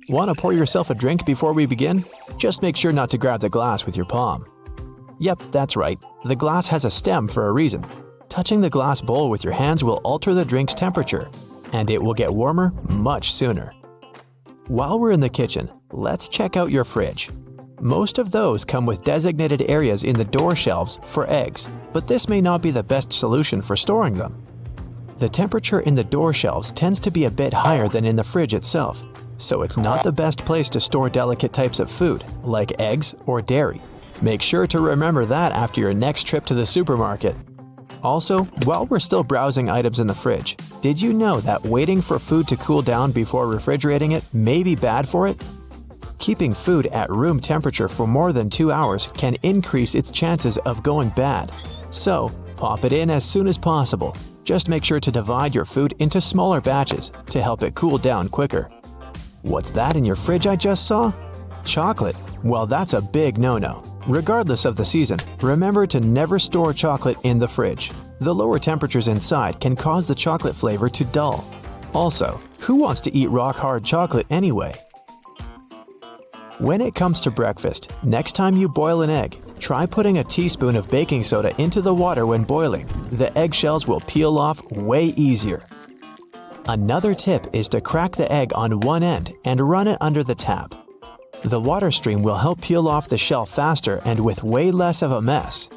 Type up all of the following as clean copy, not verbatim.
Want to pour yourself a drink before we begin? Just make sure not to grab the glass with your palm. Yep, that's right. The glass has a stem for a reason. Touching the glass bowl with your hands will alter the drink's temperature, and it will get warmer much sooner. While we're in the kitchen, let's check out your fridge. Most of those come with designated areas in the door shelves for eggs, but this may not be the best solution for storing them. The temperature in the door shelves tends to be a bit higher than in the fridge itself, so it's not the best place to store delicate types of food, like eggs or dairy. Make sure to remember that after your next trip to the supermarket. Also, while we're still browsing items in the fridge, did you know that waiting for food to cool down before refrigerating it may be bad for it? Keeping food at room temperature for more than 2 hours can increase its chances of going bad. So, pop it in as soon as possible. Just make sure to divide your food into smaller batches to help it cool down quicker. What's that in your fridge I just saw? Chocolate? Well, that's a big no-no. Regardless of the season, remember to never store chocolate in the fridge. The lower temperatures inside can cause the chocolate flavor to dull. Also, who wants to eat rock-hard chocolate anyway? When it comes to breakfast, next time you boil an egg, try putting a teaspoon of baking soda into the water when boiling. The eggshells will peel off way easier. Another tip is to crack the egg on one end and run it under the tap. The water stream will help peel off the shell faster and with way less of a mess.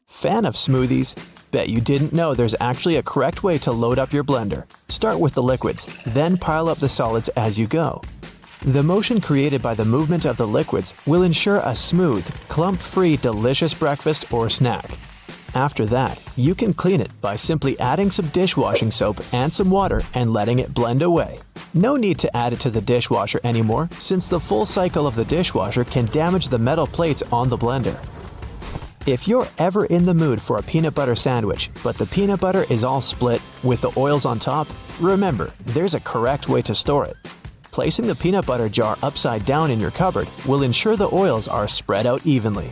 Fan of smoothies? Bet you didn't know there's actually a correct way to load up your blender. Start with the liquids, then pile up the solids as you go. The motion created by the movement of the liquids will ensure a smooth, clump-free, delicious breakfast or snack. After that, you can clean it by simply adding some dishwashing soap and some water and letting it blend away. No need to add it to the dishwasher anymore, since the full cycle of the dishwasher can damage the metal plates on the blender. If you're ever in the mood for a peanut butter sandwich, but the peanut butter is all split with the oils on top, remember, there's a correct way to store it. Placing the peanut butter jar upside down in your cupboard will ensure the oils are spread out evenly.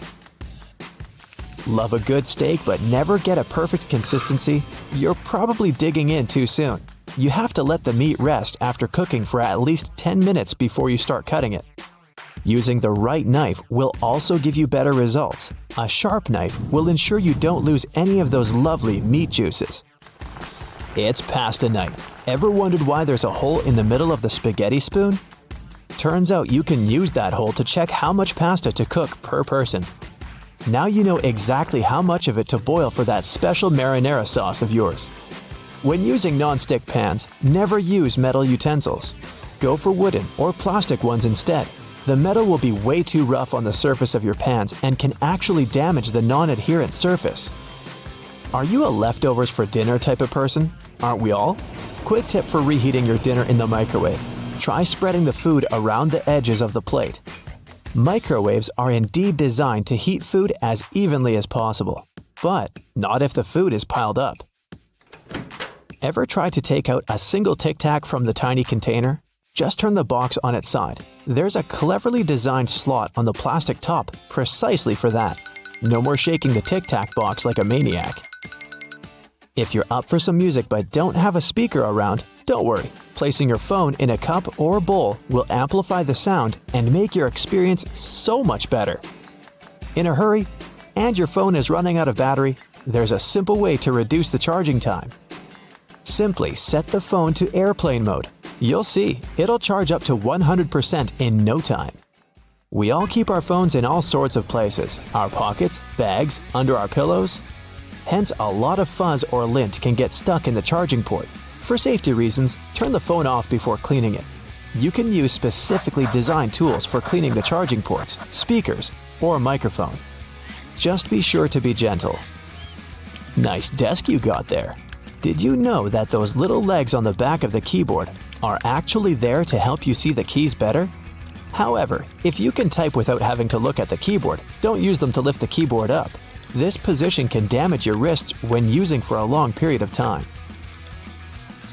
Love a good steak but never get a perfect consistency? You're probably digging in too soon. You have to let the meat rest after cooking for at least 10 minutes before you start cutting it. Using the right knife will also give you better results. A sharp knife will ensure you don't lose any of those lovely meat juices. It's pasta night. Ever wondered why there's a hole in the middle of the spaghetti spoon? Turns out you can use that hole to check how much pasta to cook per person. Now you know exactly how much of it to boil for that special marinara sauce of yours. When using non-stick pans, never use metal utensils. Go for wooden or plastic ones instead. The metal will be way too rough on the surface of your pans and can actually damage the non-adherent surface. Are you a leftovers for dinner type of person? Aren't we all? Quick tip for reheating your dinner in the microwave. Try spreading the food around the edges of the plate. Microwaves are indeed designed to heat food as evenly as possible, but not if the food is piled up. Ever try to take out a single Tic Tac from the tiny container? Just turn the box on its side. There's a cleverly designed slot on the plastic top precisely for that. No more shaking the Tic Tac box like a maniac. If you're up for some music but don't have a speaker around, don't worry. Placing your phone in a cup or bowl will amplify the sound and make your experience so much better. In a hurry, and your phone is running out of battery, there's a simple way to reduce the charging time. Simply set the phone to airplane mode. You'll see, it'll charge up to 100% in no time. We all keep our phones in all sorts of places, our pockets, bags, under our pillows. Hence, a lot of fuzz or lint can get stuck in the charging port. For safety reasons, turn the phone off before cleaning it. You can use specifically designed tools for cleaning the charging ports, speakers, or a microphone. Just be sure to be gentle. Nice desk you got there. Did you know that those little legs on the back of the keyboard are actually there to help you see the keys better? However, if you can type without having to look at the keyboard, don't use them to lift the keyboard up. This position can damage your wrists when using for a long period of time.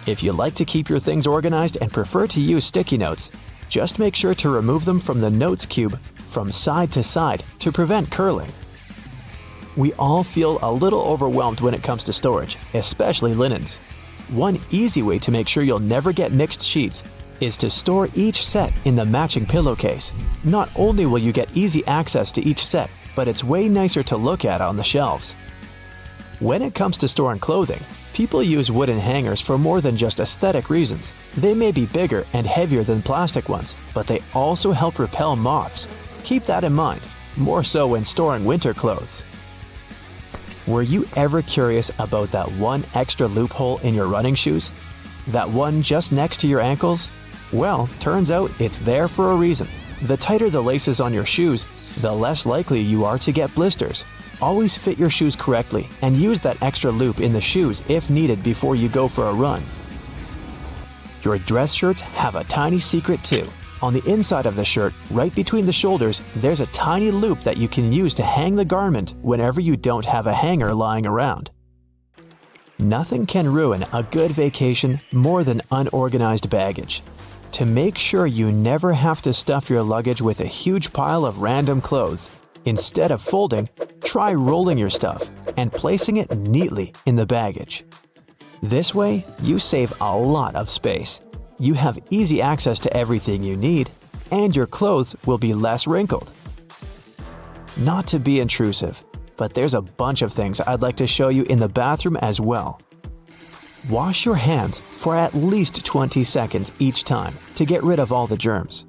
If you like to keep your things organized and prefer to use sticky notes, just make sure to remove them from the notes cube from side to side to prevent curling. We all feel a little overwhelmed when it comes to storage, especially linens. One easy way to make sure you'll never get mixed sheets is to store each set in the matching pillowcase. Not only will you get easy access to each set, but it's way nicer to look at on the shelves. When it comes to storing clothing, people use wooden hangers for more than just aesthetic reasons. They may be bigger and heavier than plastic ones, but they also help repel moths. Keep that in mind, more so when storing winter clothes. Were you ever curious about that one extra loophole in your running shoes? That one just next to your ankles? Well, turns out it's there for a reason. The tighter the laces on your shoes, the less likely you are to get blisters. Always fit your shoes correctly and use that extra loop in the shoes if needed before you go for a run. Your dress shirts have a tiny secret too. On the inside of the shirt, right between the shoulders, there's a tiny loop that you can use to hang the garment whenever you don't have a hanger lying around. Nothing can ruin a good vacation more than unorganized baggage. To make sure you never have to stuff your luggage with a huge pile of random clothes, instead of folding, try rolling your stuff and placing it neatly in the baggage. This way, you save a lot of space. You have easy access to everything you need, and your clothes will be less wrinkled. Not to be intrusive, but there's a bunch of things I'd like to show you in the bathroom as well. Wash your hands for at least 20 seconds each time to get rid of all the germs.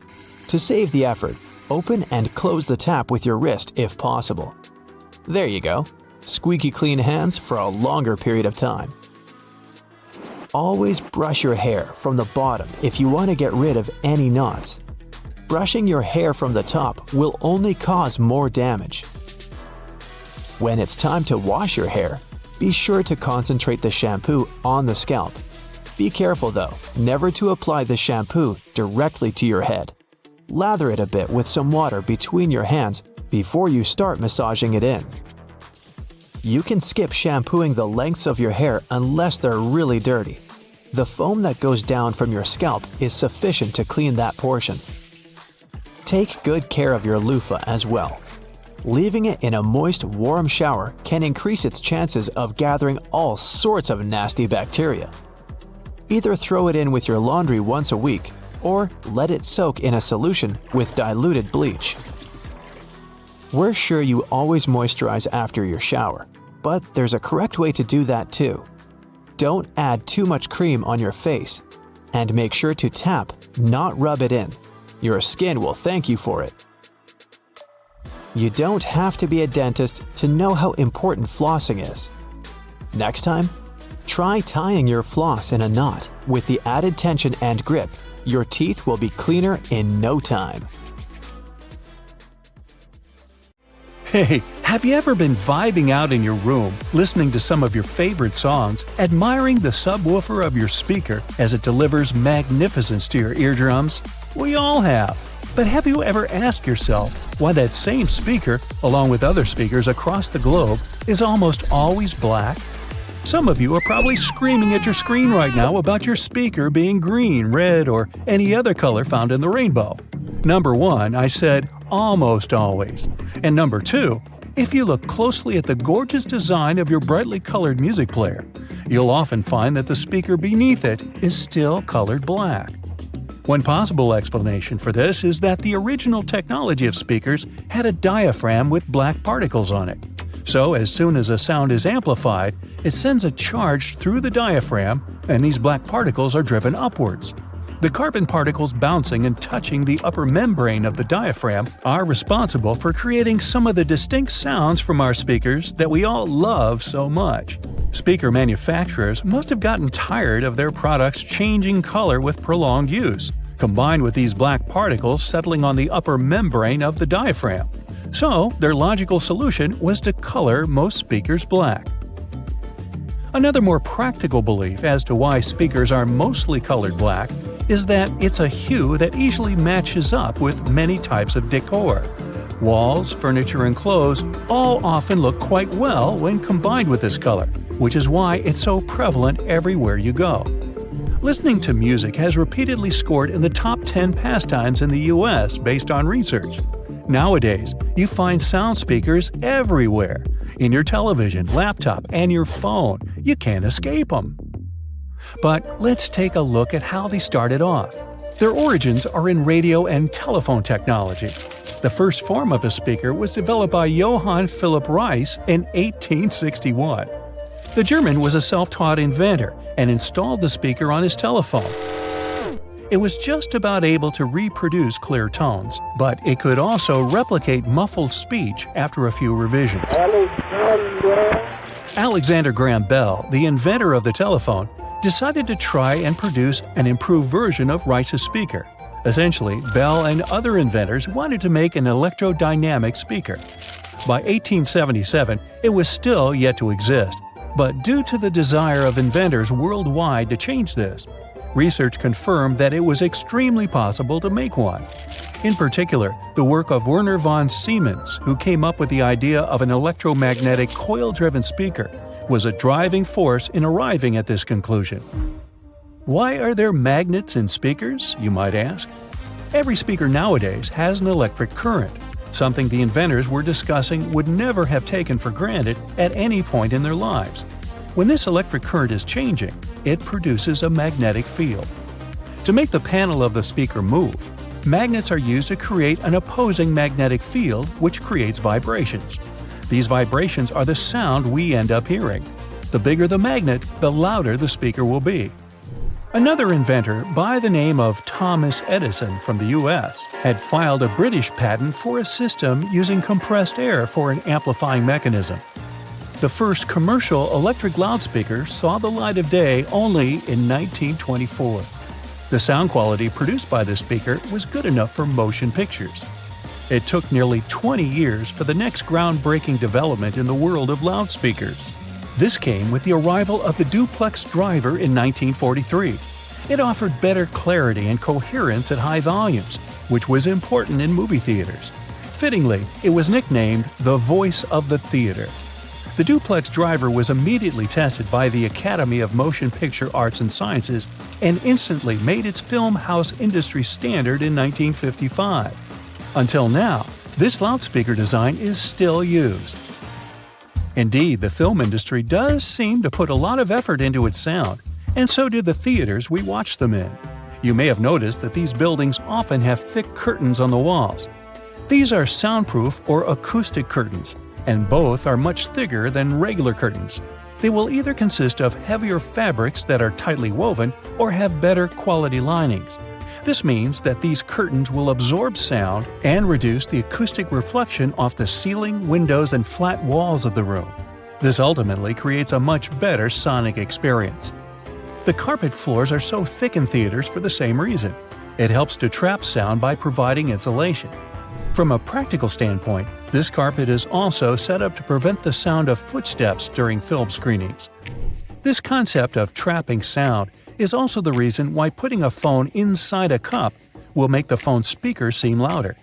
To save the effort, open and close the tap with your wrist if possible. There you go. Squeaky clean hands for a longer period of time. Always brush your hair from the bottom if you want to get rid of any knots. Brushing your hair from the top will only cause more damage. When it's time to wash your hair, be sure to concentrate the shampoo on the scalp. Be careful though, never to apply the shampoo directly to your head. Lather it a bit with some water between your hands before you start massaging it in. You can skip shampooing the lengths of your hair unless they're really dirty. The foam that goes down from your scalp is sufficient to clean that portion. Take good care of your loofah as well. Leaving it in a moist, warm shower can increase its chances of gathering all sorts of nasty bacteria. Either throw it in with your laundry once a week, or let it soak in a solution with diluted bleach. We're sure you always moisturize after your shower, but there's a correct way to do that too. Don't add too much cream on your face, and make sure to tap, not rub it in. Your skin will thank you for it. You don't have to be a dentist to know how important flossing is. Next time, try tying your floss in a knot. With the added tension and grip, your teeth will be cleaner in no time. Hey, have you ever been vibing out in your room, listening to some of your favorite songs, admiring the subwoofer of your speaker as it delivers magnificence to your eardrums? We all have. But have you ever asked yourself why that same speaker, along with other speakers across the globe, is almost always black? Some of you are probably screaming at your screen right now about your speaker being green, red, or any other color found in the rainbow. Number 1, I said almost always. And number 2, if you look closely at the gorgeous design of your brightly colored music player, you'll often find that the speaker beneath it is still colored black. One possible explanation for this is that the original technology of speakers had a diaphragm with black particles on it. So as soon as a sound is amplified, it sends a charge through the diaphragm, and these black particles are driven upwards. The carbon particles bouncing and touching the upper membrane of the diaphragm are responsible for creating some of the distinct sounds from our speakers that we all love so much. Speaker manufacturers must have gotten tired of their products changing color with prolonged use, combined with these black particles settling on the upper membrane of the diaphragm. So, their logical solution was to color most speakers black. Another more practical belief as to why speakers are mostly colored black is that it's a hue that easily matches up with many types of decor. Walls, furniture, and clothes all often look quite well when combined with this color, which is why it's so prevalent everywhere you go. Listening to music has repeatedly scored in the top 10 pastimes in the US based on research. Nowadays, you find sound speakers everywhere. In your television, laptop, and your phone. You can't escape them. But let's take a look at how they started off. Their origins are in radio and telephone technology. The first form of a speaker was developed by Johann Philipp Reis in 1861. The German was a self-taught inventor and installed the speaker on his telephone. It was just about able to reproduce clear tones, but it could also replicate muffled speech after a few revisions. Alexander Graham Bell, the inventor of the telephone, decided to try and produce an improved version of Reis's speaker. Essentially, Bell and other inventors wanted to make an electrodynamic speaker. By 1877, it was still yet to exist, but due to the desire of inventors worldwide to change this, research confirmed that it was extremely possible to make one. In particular, the work of Werner von Siemens, who came up with the idea of an electromagnetic coil-driven speaker, was a driving force in arriving at this conclusion. Why are there magnets in speakers, you might ask? Every speaker nowadays has an electric current, something the inventors were discussing would never have taken for granted at any point in their lives. When this electric current is changing, it produces a magnetic field. To make the panel of the speaker move, magnets are used to create an opposing magnetic field which creates vibrations. These vibrations are the sound we end up hearing. The bigger the magnet, the louder the speaker will be. Another inventor by the name of Thomas Edison from the US had filed a British patent for a system using compressed air for an amplifying mechanism. The first commercial electric loudspeaker saw the light of day only in 1924. The sound quality produced by this speaker was good enough for motion pictures. It took nearly 20 years for the next groundbreaking development in the world of loudspeakers. This came with the arrival of the duplex driver in 1943. It offered better clarity and coherence at high volumes, which was important in movie theaters. Fittingly, it was nicknamed the voice of the theater. The duplex driver was immediately tested by the Academy of Motion Picture Arts and Sciences and instantly made its film house industry standard in 1955. Until now, this loudspeaker design is still used. Indeed, the film industry does seem to put a lot of effort into its sound, and so do the theaters we watch them in. You may have noticed that these buildings often have thick curtains on the walls. These are soundproof or acoustic curtains, and both are much thicker than regular curtains. They will either consist of heavier fabrics that are tightly woven or have better quality linings. This means that these curtains will absorb sound and reduce the acoustic reflection off the ceiling, windows, and flat walls of the room. This ultimately creates a much better sonic experience. The carpet floors are so thick in theaters for the same reason. It helps to trap sound by providing insulation. From a practical standpoint, this carpet is also set up to prevent the sound of footsteps during film screenings. This concept of trapping sound is also the reason why putting a phone inside a cup will make the phone's speaker seem louder.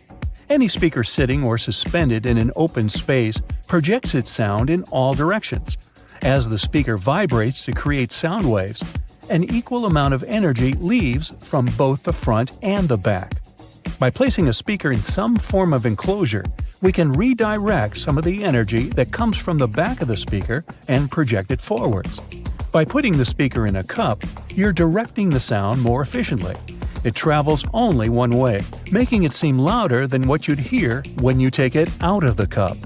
Any speaker sitting or suspended in an open space projects its sound in all directions. As the speaker vibrates to create sound waves, an equal amount of energy leaves from both the front and the back. By placing a speaker in some form of enclosure, we can redirect some of the energy that comes from the back of the speaker and project it forwards. By putting the speaker in a cup, you're directing the sound more efficiently. It travels only one way, making it seem louder than what you'd hear when you take it out of the cup.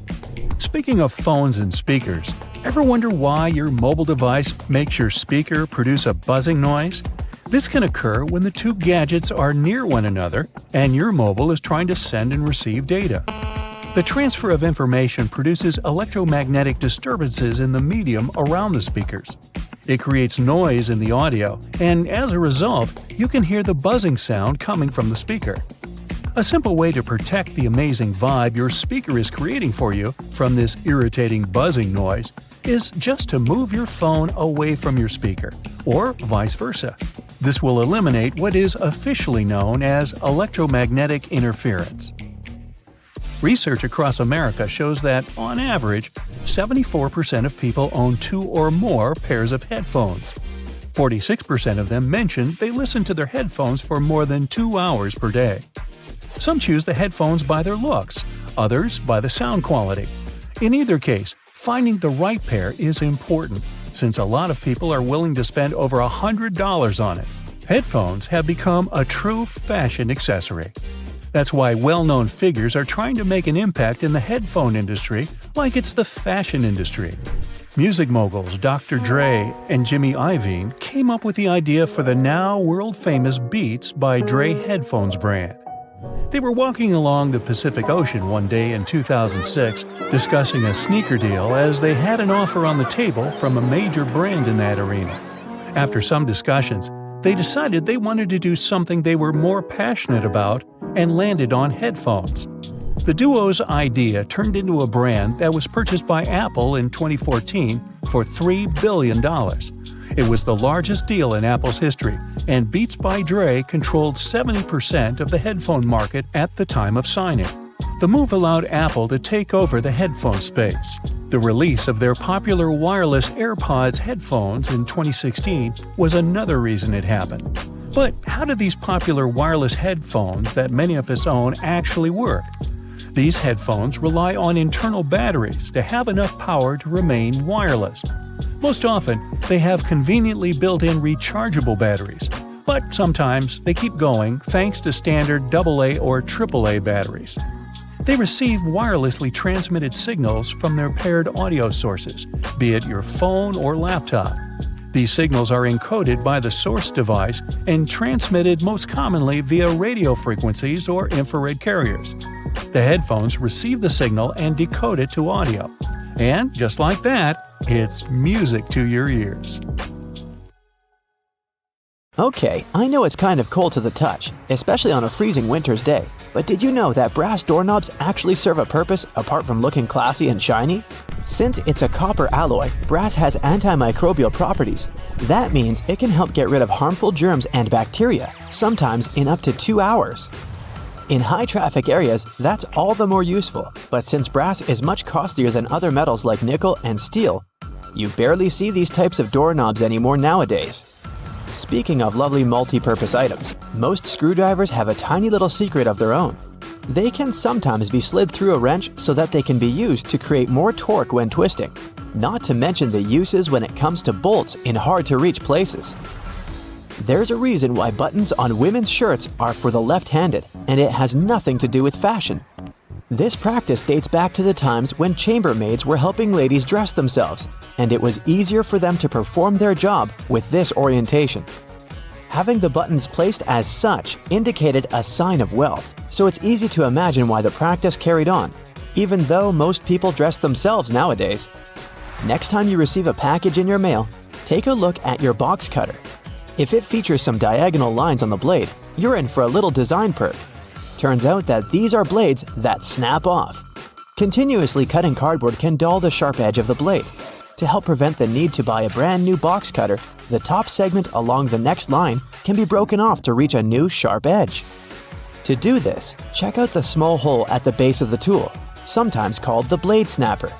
Speaking of phones and speakers, ever wonder why your mobile device makes your speaker produce a buzzing noise? This can occur when the two gadgets are near one another and your mobile is trying to send and receive data. The transfer of information produces electromagnetic disturbances in the medium around the speakers. It creates noise in the audio, and as a result, you can hear the buzzing sound coming from the speaker. A simple way to protect the amazing vibe your speaker is creating for you from this irritating buzzing noise is just to move your phone away from your speaker, or vice versa. This will eliminate what is officially known as electromagnetic interference. Research across America shows that, on average, 74% of people own 2 or more pairs of headphones. 46% of them mention they listen to their headphones for more than 2 hours per day. Some choose the headphones by their looks, others by the sound quality. In either case, finding the right pair is important, since a lot of people are willing to spend over $100 on it. Headphones have become a true fashion accessory. That's why well-known figures are trying to make an impact in the headphone industry like it's the fashion industry. Music moguls Dr. Dre and Jimmy Iovine came up with the idea for the now world-famous Beats by Dre headphones brand. They were walking along the Pacific Ocean one day in 2006 discussing a sneaker deal as they had an offer on the table from a major brand in that arena. After some discussions, they decided they wanted to do something they were more passionate about and landed on headphones. The duo's idea turned into a brand that was purchased by Apple in 2014 for $3 billion. It was the largest deal in Apple's history, and Beats by Dre controlled 70% of the headphone market at the time of signing. The move allowed Apple to take over the headphone space. The release of their popular wireless AirPods headphones in 2016 was another reason it happened. But how do these popular wireless headphones that many of us own actually work? These headphones rely on internal batteries to have enough power to remain wireless. Most often, they have conveniently built-in rechargeable batteries, but sometimes they keep going thanks to standard AA or AAA batteries. They receive wirelessly transmitted signals from their paired audio sources, be it your phone or laptop. These signals are encoded by the source device and transmitted most commonly via radio frequencies or infrared carriers. The headphones receive the signal and decode it to audio. And just like that, it's music to your ears. Okay, I know it's kind of cold to the touch, especially on a freezing winter's day. But did you know that brass doorknobs actually serve a purpose apart from looking classy and shiny? Since it's a copper alloy, brass has antimicrobial properties. That means it can help get rid of harmful germs and bacteria, sometimes in up to 2 hours. In high-traffic areas, that's all the more useful, but since brass is much costlier than other metals like nickel and steel, you barely see these types of doorknobs anymore nowadays. Speaking of lovely multi-purpose items, most screwdrivers have a tiny little secret of their own. They can sometimes be slid through a wrench so that they can be used to create more torque when twisting, not to mention the uses when it comes to bolts in hard-to-reach places. There's a reason why buttons on women's shirts are for the left-handed, and it has nothing to do with fashion. This practice dates back to the times when chambermaids were helping ladies dress themselves, and it was easier for them to perform their job with this orientation. Having the buttons placed as such indicated a sign of wealth, so it's easy to imagine why the practice carried on, even though most people dress themselves nowadays. Next time you receive a package in your mail, take a look at your box cutter. If it features some diagonal lines on the blade, you're in for a little design perk. Turns out that these are blades that snap off. Continuously cutting cardboard can dull the sharp edge of the blade. To help prevent the need to buy a brand new box cutter, the top segment along the next line can be broken off to reach a new sharp edge. To do this, check out the small hole at the base of the tool, sometimes called the blade snapper.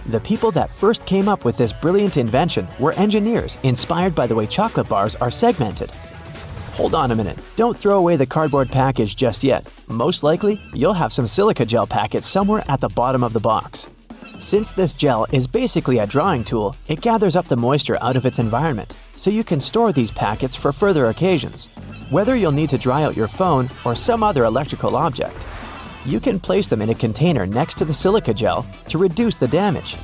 The people that first came up with this brilliant invention were engineers inspired by the way chocolate bars are segmented. Hold on a minute, don't throw away the cardboard package just yet. Most likely, you'll have some silica gel packets somewhere at the bottom of the box. Since this gel is basically a drawing tool, it gathers up the moisture out of its environment, so you can store these packets for further occasions. Whether you'll need to dry out your phone or some other electrical object, you can place them in a container next to the silica gel to reduce the damage.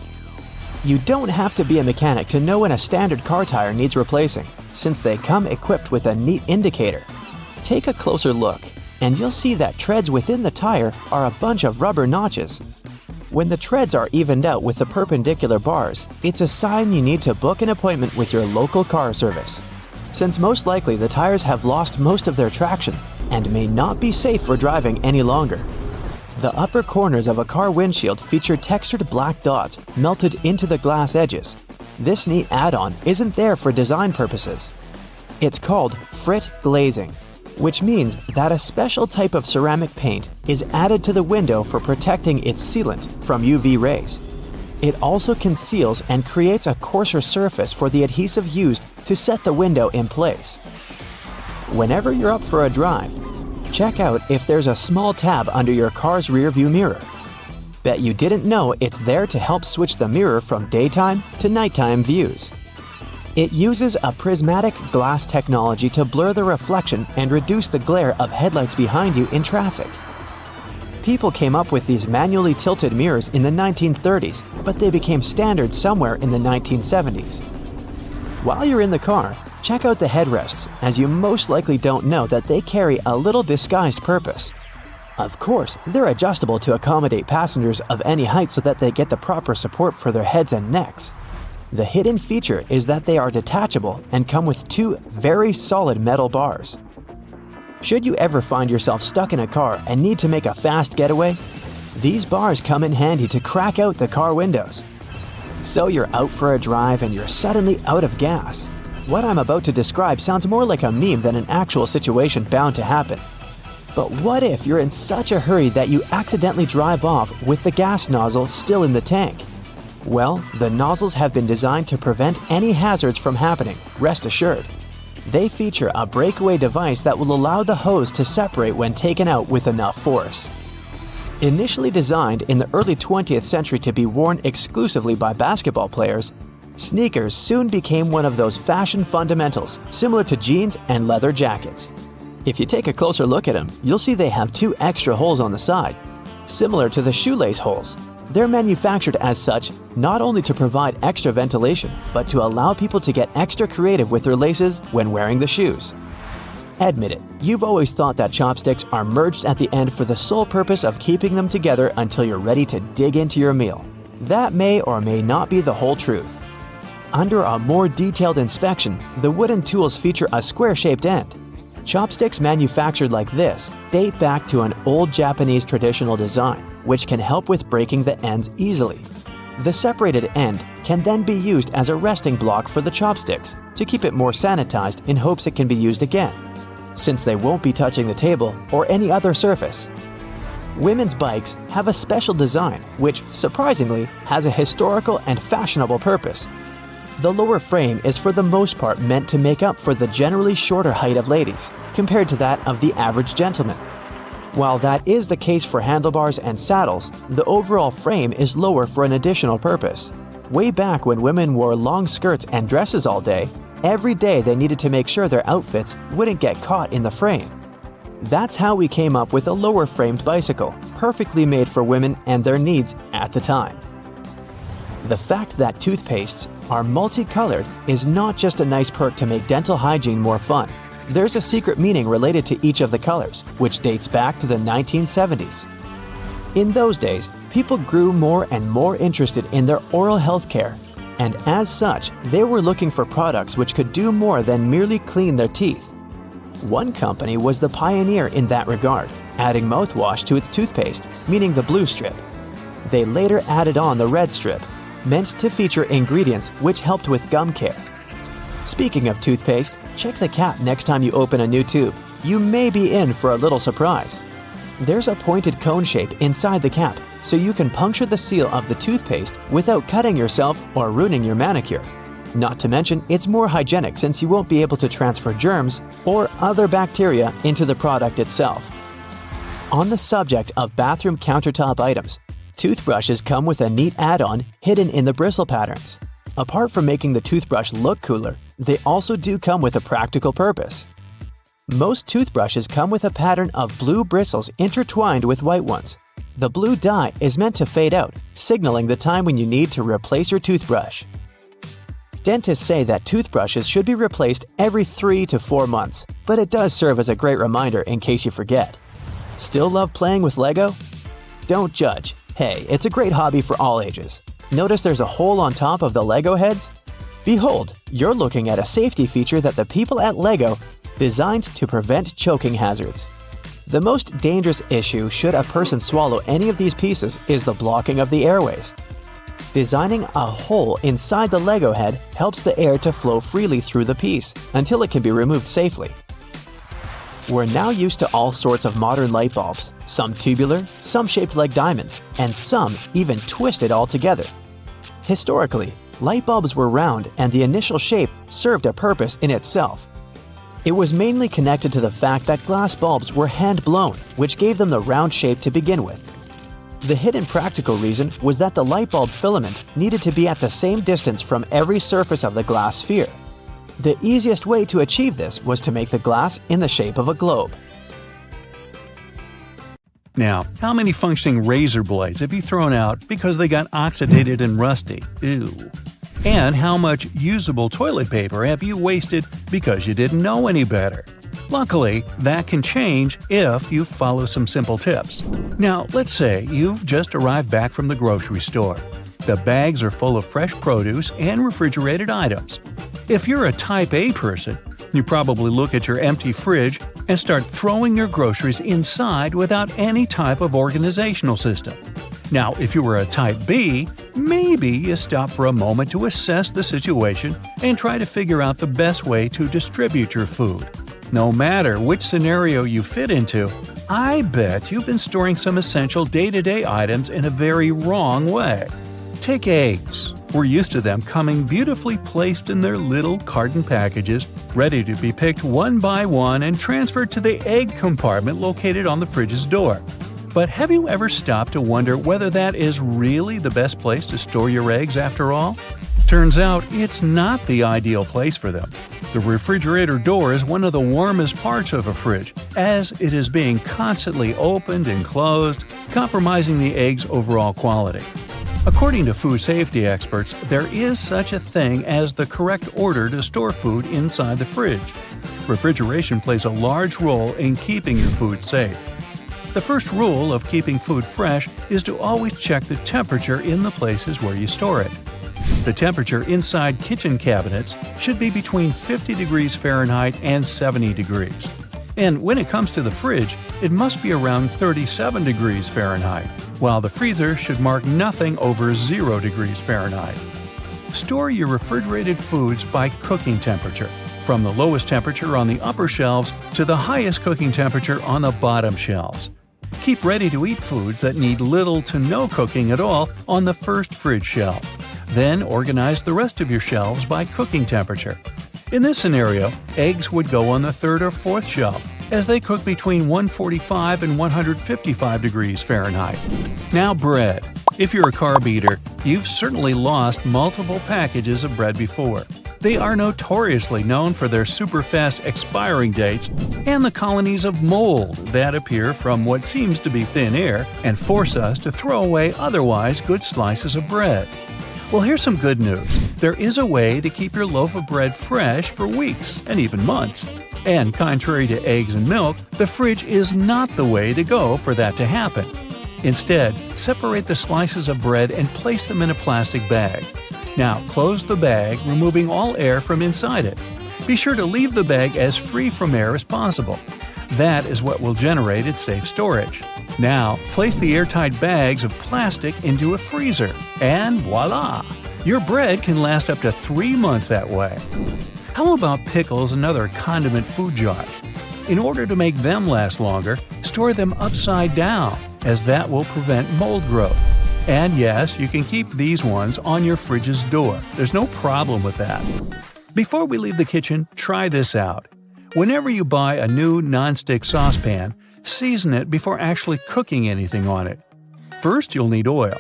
You don't have to be a mechanic to know when a standard car tire needs replacing, since they come equipped with a neat indicator. Take a closer look, and you'll see that treads within the tire are a bunch of rubber notches. When the treads are evened out with the perpendicular bars, it's a sign you need to book an appointment with your local car service, since most likely the tires have lost most of their traction and may not be safe for driving any longer. The upper corners of a car windshield feature textured black dots melted into the glass edges. This neat add-on isn't there for design purposes. It's called frit glazing, which means that a special type of ceramic paint is added to the window for protecting its sealant from UV rays. It also conceals and creates a coarser surface for the adhesive used to set the window in place. Whenever you're up for a drive, check out if there's a small tab under your car's rearview mirror. Bet you didn't know it's there to help switch the mirror from daytime to nighttime views. It uses a prismatic glass technology to blur the reflection and reduce the glare of headlights behind you in traffic. People came up with these manually tilted mirrors in the 1930s, but they became standard somewhere in the 1970s. While you're in the car, check out the headrests, as you most likely don't know that they carry a little disguised purpose. Of course, they're adjustable to accommodate passengers of any height so that they get the proper support for their heads and necks. The hidden feature is that they are detachable and come with two very solid metal bars. Should you ever find yourself stuck in a car and need to make a fast getaway, these bars come in handy to crack out the car windows. So you're out for a drive and you're suddenly out of gas. What I'm about to describe sounds more like a meme than an actual situation bound to happen. But what if you're in such a hurry that you accidentally drive off with the gas nozzle still in the tank? Well, the nozzles have been designed to prevent any hazards from happening, rest assured. They feature a breakaway device that will allow the hose to separate when taken out with enough force. Initially designed in the early 20th century to be worn exclusively by basketball players, sneakers soon became one of those fashion fundamentals, similar to jeans and leather jackets. If you take a closer look at them, you'll see they have two extra holes on the side, similar to the shoelace holes. They're manufactured as such not only to provide extra ventilation, but to allow people to get extra creative with their laces when wearing the shoes. Admit it, you've always thought that chopsticks are merged at the end for the sole purpose of keeping them together until you're ready to dig into your meal. That may or may not be the whole truth. Under a more detailed inspection, the wooden tools feature a square-shaped end. Chopsticks manufactured like this date back to an old Japanese traditional design, which can help with breaking the ends easily. The separated end can then be used as a resting block for the chopsticks to keep it more sanitized in hopes it can be used again, since they won't be touching the table or any other surface. Women's bikes have a special design which, surprisingly, has a historical and fashionable purpose. The lower frame is for the most part meant to make up for the generally shorter height of ladies, compared to that of the average gentleman. While that is the case for handlebars and saddles, the overall frame is lower for an additional purpose. Way back when women wore long skirts and dresses all day, every day they needed to make sure their outfits wouldn't get caught in the frame. That's how we came up with a lower framed bicycle, perfectly made for women and their needs at the time. The fact that toothpastes are multicolored is not just a nice perk to make dental hygiene more fun. There's a secret meaning related to each of the colors, which dates back to the 1970s. In those days, people grew more and more interested in their oral health care, and as such, they were looking for products which could do more than merely clean their teeth. One company was the pioneer in that regard, adding mouthwash to its toothpaste, meaning the blue strip. They later added on the red strip, meant to feature ingredients which helped with gum care. Speaking of toothpaste, check the cap next time you open a new tube. You may be in for a little surprise. There's a pointed cone shape inside the cap, so you can puncture the seal of the toothpaste without cutting yourself or ruining your manicure. Not to mention, it's more hygienic since you won't be able to transfer germs or other bacteria into the product itself. On the subject of bathroom countertop items, toothbrushes come with a neat add-on hidden in the bristle patterns. Apart from making the toothbrush look cooler, they also do come with a practical purpose. Most toothbrushes come with a pattern of blue bristles intertwined with white ones. The blue dye is meant to fade out, signaling the time when you need to replace your toothbrush. Dentists say that toothbrushes should be replaced every 3 to 4 months, but it does serve as a great reminder in case you forget. Still love playing with Lego? Don't judge. Hey, it's a great hobby for all ages. Notice there's a hole on top of the Lego heads? Behold, you're looking at a safety feature that the people at Lego designed to prevent choking hazards. The most dangerous issue should a person swallow any of these pieces is the blocking of the airways. Designing a hole inside the Lego head helps the air to flow freely through the piece until it can be removed safely. We're now used to all sorts of modern light bulbs, some tubular, some shaped like diamonds, and some even twisted altogether. Historically, light bulbs were round and the initial shape served a purpose in itself. It was mainly connected to the fact that glass bulbs were hand-blown, which gave them the round shape to begin with. The hidden practical reason was that the light bulb filament needed to be at the same distance from every surface of the glass sphere, The easiest way to achieve this was to make the glass in the shape of a globe. Now, how many functioning razor blades have you thrown out because they got oxidated and rusty? Ew. And how much usable toilet paper have you wasted because you didn't know any better? Luckily, that can change if you follow some simple tips. Now, let's say you've just arrived back from the grocery store. The bags are full of fresh produce and refrigerated items. If you're a Type A person, you probably look at your empty fridge and start throwing your groceries inside without any type of organizational system. Now, if you were a Type B, maybe you stop for a moment to assess the situation and try to figure out the best way to distribute your food. No matter which scenario you fit into, I bet you've been storing some essential day-to-day items in a very wrong way. Take eggs. We're used to them coming beautifully placed in their little carton packages, ready to be picked one by one and transferred to the egg compartment located on the fridge's door. But have you ever stopped to wonder whether that is really the best place to store your eggs after all? Turns out it's not the ideal place for them. The refrigerator door is one of the warmest parts of a fridge, as it is being constantly opened and closed, compromising the egg's overall quality. According to food safety experts, there is such a thing as the correct order to store food inside the fridge. Refrigeration plays a large role in keeping your food safe. The first rule of keeping food fresh is to always check the temperature in the places where you store it. The temperature inside kitchen cabinets should be between 50 degrees Fahrenheit and 70 degrees. And when it comes to the fridge, it must be around 37 degrees Fahrenheit, while the freezer should mark nothing over 0 degrees Fahrenheit. Store your refrigerated foods by cooking temperature, from the lowest temperature on the upper shelves to the highest cooking temperature on the bottom shelves. Keep ready-to-eat foods that need little to no cooking at all on the first fridge shelf. Then organize the rest of your shelves by cooking temperature. In this scenario, eggs would go on the third or fourth shelf, as they cook between 145 and 155 degrees Fahrenheit. Now bread. If you're a carb eater, you've certainly lost multiple packages of bread before. They are notoriously known for their super-fast expiring dates and the colonies of mold that appear from what seems to be thin air and force us to throw away otherwise good slices of bread. Well, here's some good news. There is a way to keep your loaf of bread fresh for weeks and even months. And contrary to eggs and milk, the fridge is not the way to go for that to happen. Instead, separate the slices of bread and place them in a plastic bag. Now, close the bag, removing all air from inside it. Be sure to leave the bag as free from air as possible. That is what will generate its safe storage. Now, place the airtight bags of plastic into a freezer, and voila! Your bread can last up to 3 months that way. How about pickles and other condiment food jars? In order to make them last longer, store them upside down, as that will prevent mold growth. And yes, you can keep these ones on your fridge's door. There's no problem with that. Before we leave the kitchen, try this out. Whenever you buy a new non-stick saucepan, season it before actually cooking anything on it. First, you'll need oil.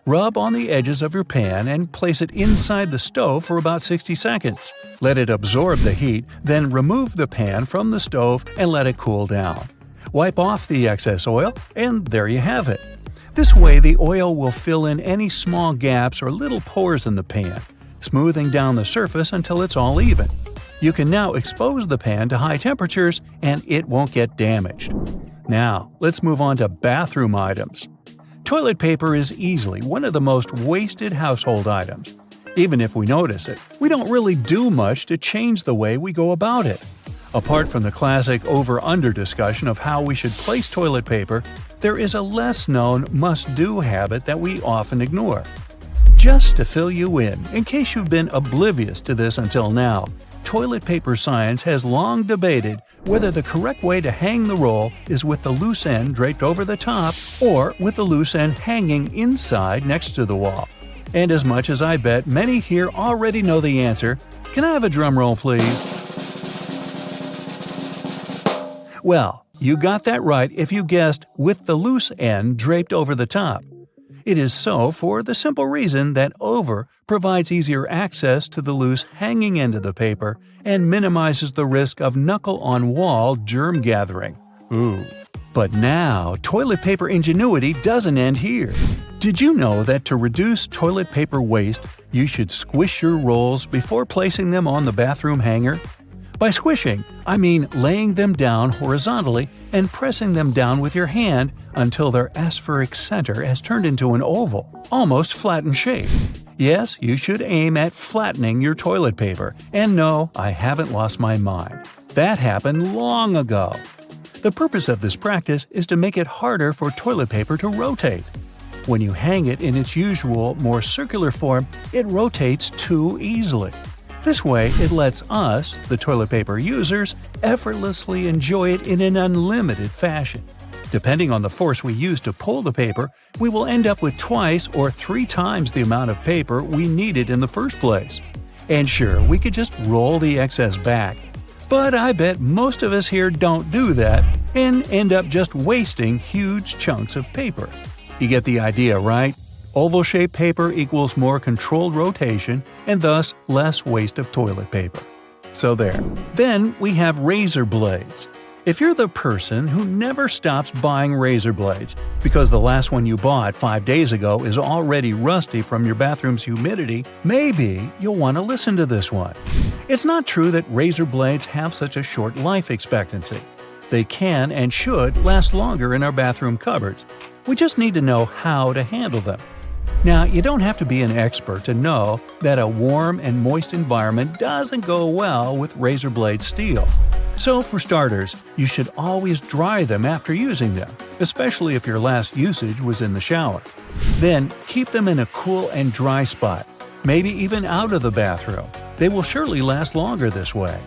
Rub on the edges of your pan and place it inside the stove for about 60 seconds. Let it absorb the heat, then remove the pan from the stove and let it cool down. Wipe off the excess oil, and there you have it. This way, the oil will fill in any small gaps or little pores in the pan, smoothing down the surface until it's all even. You can now expose the pan to high temperatures and it won't get damaged. Now, let's move on to bathroom items. Toilet paper is easily one of the most wasted household items. Even if we notice it, we don't really do much to change the way we go about it. Apart from the classic over-under discussion of how we should place toilet paper, there is a less-known must-do habit that we often ignore. Just to fill you in case you've been oblivious to this until now, toilet paper science has long debated whether the correct way to hang the roll is with the loose end draped over the top or with the loose end hanging inside next to the wall. And as much as I bet many here already know the answer, can I have a drum roll, please? Well, you got that right if you guessed with the loose end draped over the top. It is so for the simple reason that over provides easier access to the loose hanging end of the paper and minimizes the risk of knuckle-on-wall germ gathering. Ooh. But now, toilet paper ingenuity doesn't end here. Did you know that to reduce toilet paper waste, you should squish your rolls before placing them on the bathroom hanger? By squishing, I mean laying them down horizontally and pressing them down with your hand until their aspheric center has turned into an oval, almost flat in shape. Yes, you should aim at flattening your toilet paper, and no, I haven't lost my mind. That happened long ago. The purpose of this practice is to make it harder for toilet paper to rotate. When you hang it in its usual, more circular form, it rotates too easily. This way, it lets us, the toilet paper users, effortlessly enjoy it in an unlimited fashion. Depending on the force we use to pull the paper, we will end up with twice or 3 times the amount of paper we needed in the first place. And sure, we could just roll the excess back. But I bet most of us here don't do that and end up just wasting huge chunks of paper. You get the idea, right? Oval-shaped paper equals more controlled rotation and thus less waste of toilet paper. So there. Then we have razor blades. If you're the person who never stops buying razor blades because the last one you bought 5 days ago is already rusty from your bathroom's humidity, maybe you'll want to listen to this one. It's not true that razor blades have such a short life expectancy. They can and should last longer in our bathroom cupboards. We just need to know how to handle them. Now, you don't have to be an expert to know that a warm and moist environment doesn't go well with razor blade steel. So, for starters, you should always dry them after using them, especially if your last usage was in the shower. Then, keep them in a cool and dry spot, maybe even out of the bathroom. They will surely last longer this way.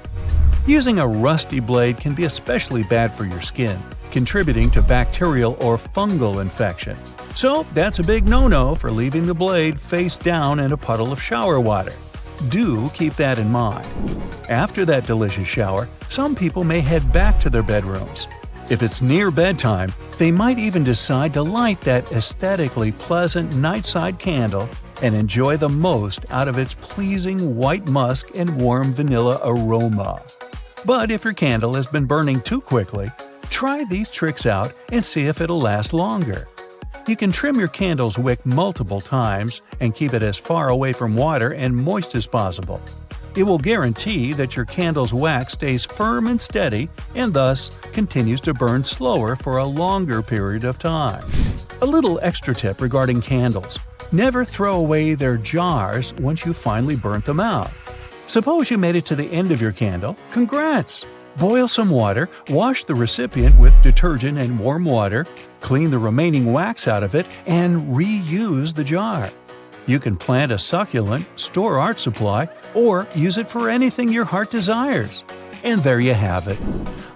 Using a rusty blade can be especially bad for your skin, contributing to bacterial or fungal infection. So that's a big no-no for leaving the blade face down in a puddle of shower water. Do keep that in mind. After that delicious shower, some people may head back to their bedrooms. If it's near bedtime, they might even decide to light that aesthetically pleasant nightside candle and enjoy the most out of its pleasing white musk and warm vanilla aroma. But if your candle has been burning too quickly, try these tricks out and see if it'll last longer. You can trim your candle's wick multiple times and keep it as far away from water and moist as possible. It will guarantee that your candle's wax stays firm and steady and thus continues to burn slower for a longer period of time. A little extra tip regarding candles: never throw away their jars once you finally burnt them out. Suppose you made it to the end of your candle. Congrats! Boil some water, wash the recipient with detergent and warm water, clean the remaining wax out of it, and reuse the jar. You can plant a succulent, store art supply, or use it for anything your heart desires. And there you have it.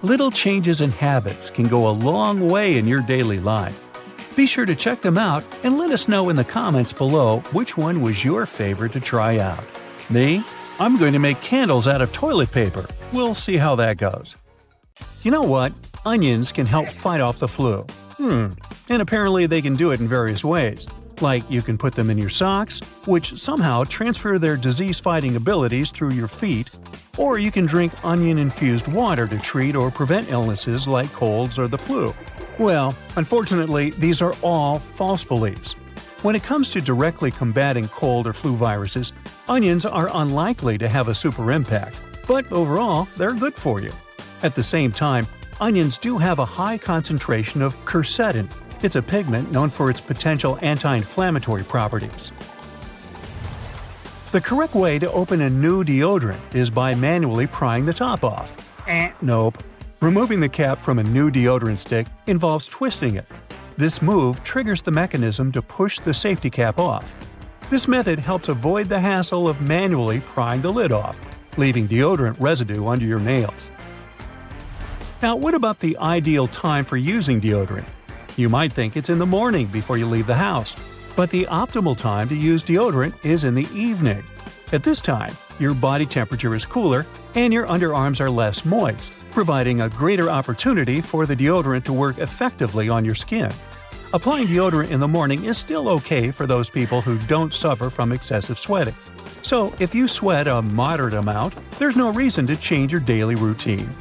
Little changes in habits can go a long way in your daily life. Be sure to check them out and let us know in the comments below which one was your favorite to try out. Me? I'm going to make candles out of toilet paper. We'll see how that goes. You know what? Onions can help fight off the flu. And apparently they can do it in various ways. Like you can put them in your socks, which somehow transfer their disease-fighting abilities through your feet, or you can drink onion-infused water to treat or prevent illnesses like colds or the flu. Well, unfortunately, these are all false beliefs. When it comes to directly combating cold or flu viruses, onions are unlikely to have a super impact, but overall, they're good for you. At the same time, onions do have a high concentration of quercetin. It's a pigment known for its potential anti-inflammatory properties. The correct way to open a new deodorant is by manually prying the top off. Nope. Removing the cap from a new deodorant stick involves twisting it. This move triggers the mechanism to push the safety cap off. This method helps avoid the hassle of manually prying the lid off, leaving deodorant residue under your nails. Now, what about the ideal time for using deodorant? You might think it's in the morning before you leave the house, but the optimal time to use deodorant is in the evening. At this time, your body temperature is cooler and your underarms are less moist, providing a greater opportunity for the deodorant to work effectively on your skin. Applying deodorant in the morning is still okay for those people who don't suffer from excessive sweating. So, if you sweat a moderate amount, there's no reason to change your daily routine.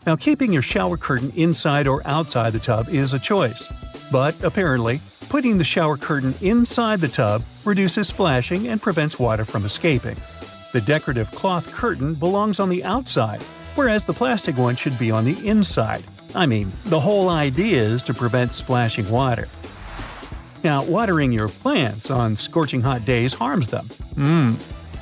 Now, keeping your shower curtain inside or outside the tub is a choice. But, apparently, putting the shower curtain inside the tub reduces splashing and prevents water from escaping. The decorative cloth curtain belongs on the outside, whereas the plastic one should be on the inside. I mean, the whole idea is to prevent splashing water. Now, watering your plants on scorching hot days harms them.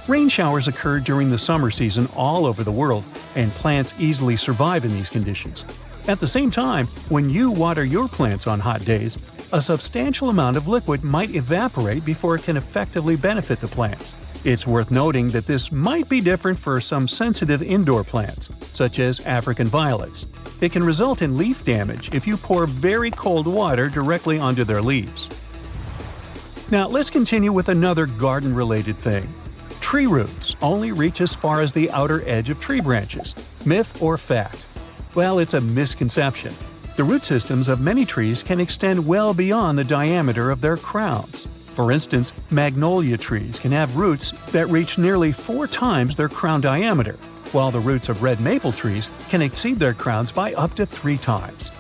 Rain showers occur during the summer season all over the world, and plants easily survive in these conditions. At the same time, when you water your plants on hot days, a substantial amount of liquid might evaporate before it can effectively benefit the plants. It's worth noting that this might be different for some sensitive indoor plants, such as African violets. It can result in leaf damage if you pour very cold water directly onto their leaves. Now let's continue with another garden-related thing. Tree roots only reach as far as the outer edge of tree branches. Myth or fact? Well, it's a misconception. The root systems of many trees can extend well beyond the diameter of their crowns. For instance, magnolia trees can have roots that reach nearly 4 times their crown diameter, while the roots of red maple trees can exceed their crowns by up to 3 times.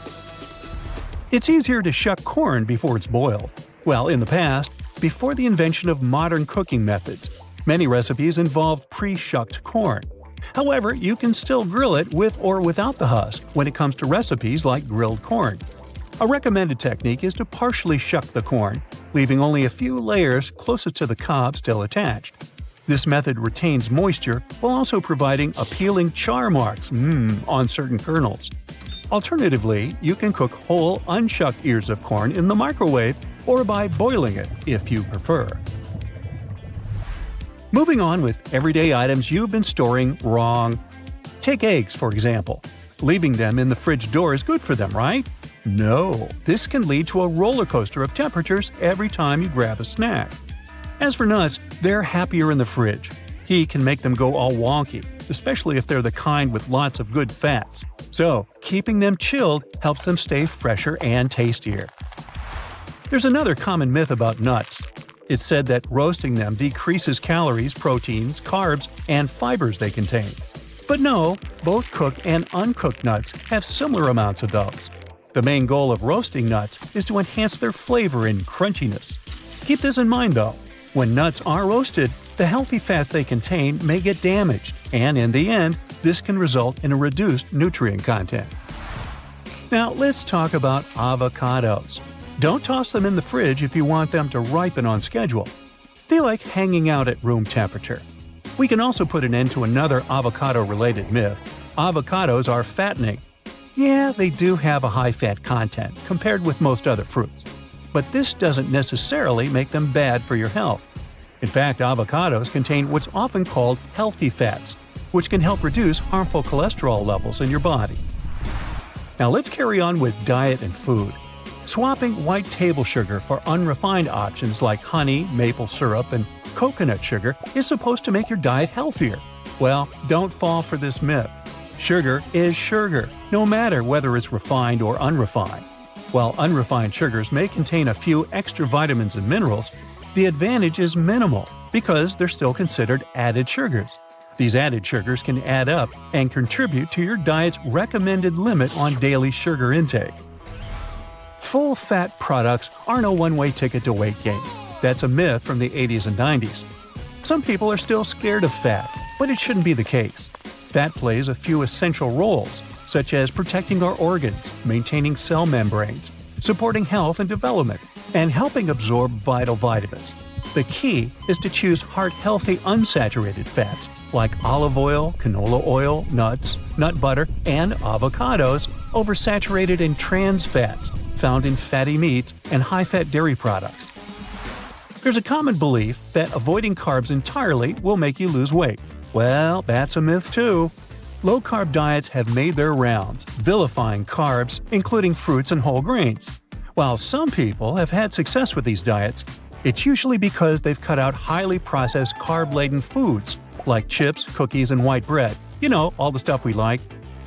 It's easier to shuck corn before it's boiled. Well, in the past, before the invention of modern cooking methods, many recipes involved pre-shucked corn. However, you can still grill it with or without the husk when it comes to recipes like grilled corn. A recommended technique is to partially shuck the corn, leaving only a few layers closest to the cob still attached. This method retains moisture while also providing appealing char marks on certain kernels. Alternatively, you can cook whole, unshucked ears of corn in the microwave or by boiling it, if you prefer. Moving on with everyday items you've been storing wrong. Take eggs, for example. Leaving them in the fridge door is good for them, right? No, this can lead to a roller coaster of temperatures every time you grab a snack. As for nuts, they're happier in the fridge. Heat can make them go all wonky, especially if they're the kind with lots of good fats. So, keeping them chilled helps them stay fresher and tastier. There's another common myth about nuts. It's said that roasting them decreases calories, proteins, carbs, and fibers they contain. But no, both cooked and uncooked nuts have similar amounts of those. The main goal of roasting nuts is to enhance their flavor and crunchiness. Keep this in mind though. When nuts are roasted, the healthy fats they contain may get damaged, and in the end, this can result in a reduced nutrient content. Now let's talk about avocados. Don't toss them in the fridge if you want them to ripen on schedule. They like hanging out at room temperature. We can also put an end to another avocado-related myth. Avocados are fattening. Yeah, they do have a high fat content compared with most other fruits. But this doesn't necessarily make them bad for your health. In fact, avocados contain what's often called healthy fats, which can help reduce harmful cholesterol levels in your body. Now let's carry on with diet and food. Swapping white table sugar for unrefined options like honey, maple syrup, and coconut sugar is supposed to make your diet healthier. Well, don't fall for this myth. Sugar is sugar, no matter whether it's refined or unrefined. While unrefined sugars may contain a few extra vitamins and minerals, the advantage is minimal because they're still considered added sugars. These added sugars can add up and contribute to your diet's recommended limit on daily sugar intake. Full-fat products aren't a one-way ticket to weight gain. That's a myth from the 80s and 90s. Some people are still scared of fat, but it shouldn't be the case. Fat plays a few essential roles, such as protecting our organs, maintaining cell membranes, supporting health and development, and helping absorb vital vitamins. The key is to choose heart-healthy unsaturated fats like olive oil, canola oil, nuts, nut butter, and avocados over saturated and trans fats found in fatty meats and high-fat dairy products. There's a common belief that avoiding carbs entirely will make you lose weight. Well, that's a myth too. Low-carb diets have made their rounds, vilifying carbs, including fruits and whole grains. While some people have had success with these diets, it's usually because they've cut out highly processed carb-laden foods like chips, cookies, and white bread. You know, all the stuff we like.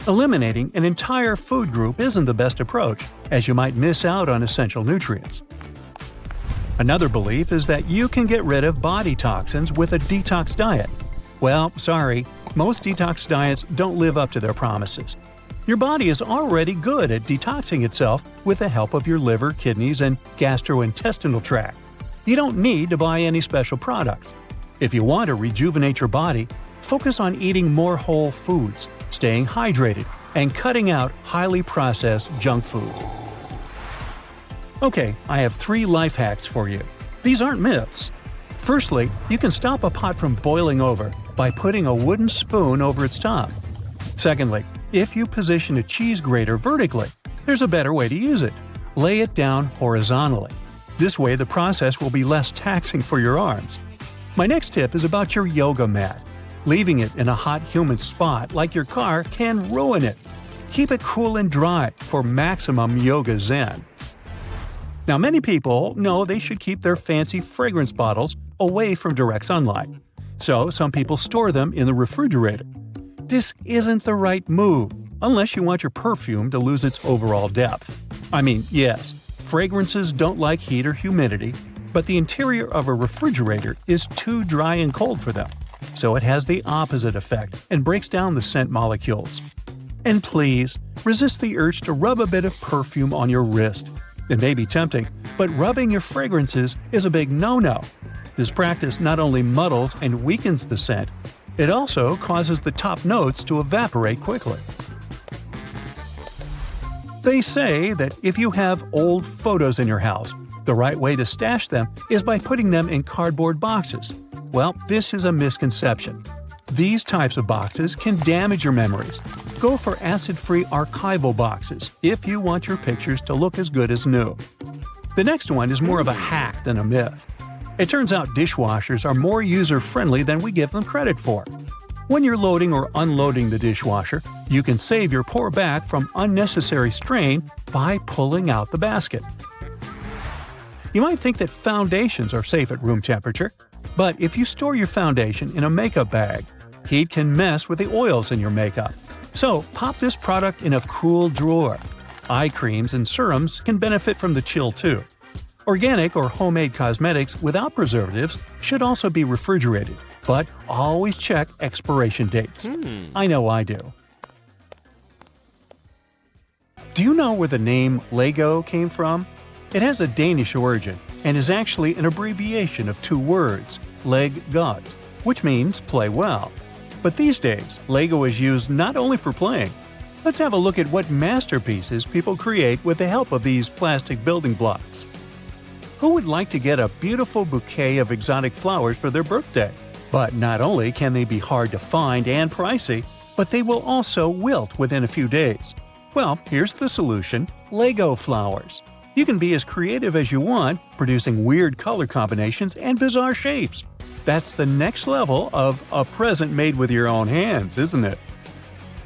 Eliminating an entire food group isn't the best approach, as you might miss out on essential nutrients. Another belief is that you can get rid of body toxins with a detox diet. Well, sorry, most detox diets don't live up to their promises. Your body is already good at detoxing itself with the help of your liver, kidneys, and gastrointestinal tract. You don't need to buy any special products. If you want to rejuvenate your body, focus on eating more whole foods, staying hydrated, and cutting out highly processed junk food. Okay, I have 3 life hacks for you. These aren't myths. Firstly, you can stop a pot from boiling over by putting a wooden spoon over its top. Secondly, if you position a cheese grater vertically, there's a better way to use it. Lay it down horizontally. This way the process will be less taxing for your arms. My next tip is about your yoga mat. Leaving it in a hot, humid spot like your car can ruin it. Keep it cool and dry for maximum yoga zen. Now, many people know they should keep their fancy fragrance bottles away from direct sunlight. So, some people store them in the refrigerator. This isn't the right move, unless you want your perfume to lose its overall depth. I mean, yes, fragrances don't like heat or humidity, but the interior of a refrigerator is too dry and cold for them. So it has the opposite effect and breaks down the scent molecules. And please, resist the urge to rub a bit of perfume on your wrist. It may be tempting, but rubbing your fragrances is a big no-no. This practice not only muddles and weakens the scent, it also causes the top notes to evaporate quickly. They say that if you have old photos in your house, the right way to stash them is by putting them in cardboard boxes. Well, this is a misconception. These types of boxes can damage your memories. Go for acid-free archival boxes if you want your pictures to look as good as new. The next one is more of a hack than a myth. It turns out dishwashers are more user-friendly than we give them credit for. When you're loading or unloading the dishwasher, you can save your poor back from unnecessary strain by pulling out the basket. You might think that foundations are safe at room temperature, but if you store your foundation in a makeup bag, heat can mess with the oils in your makeup. So pop this product in a cool drawer. Eye creams and serums can benefit from the chill too. Organic or homemade cosmetics without preservatives should also be refrigerated, but always check expiration dates. I know I do. Do you know where the name Lego came from? It has a Danish origin and is actually an abbreviation of 2 words, leg godt, which means play well. But these days, Lego is used not only for playing. Let's have a look at what masterpieces people create with the help of these plastic building blocks. Who would like to get a beautiful bouquet of exotic flowers for their birthday? But not only can they be hard to find and pricey, but they will also wilt within a few days. Well, here's the solution: Lego flowers. You can be as creative as you want, producing weird color combinations and bizarre shapes. That's the next level of a present made with your own hands, isn't it?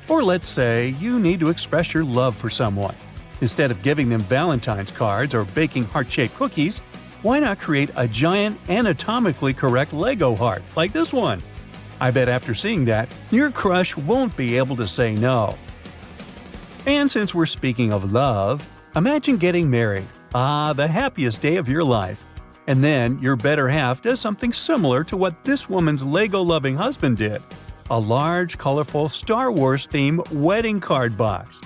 Or let's say you need to express your love for someone. Instead of giving them Valentine's cards or baking heart-shaped cookies, why not create a giant anatomically correct Lego heart like this one? I bet after seeing that, your crush won't be able to say no. And since we're speaking of love, imagine getting married. The happiest day of your life. And then your better half does something similar to what this woman's Lego-loving husband did. A large, colorful Star Wars-themed wedding card box.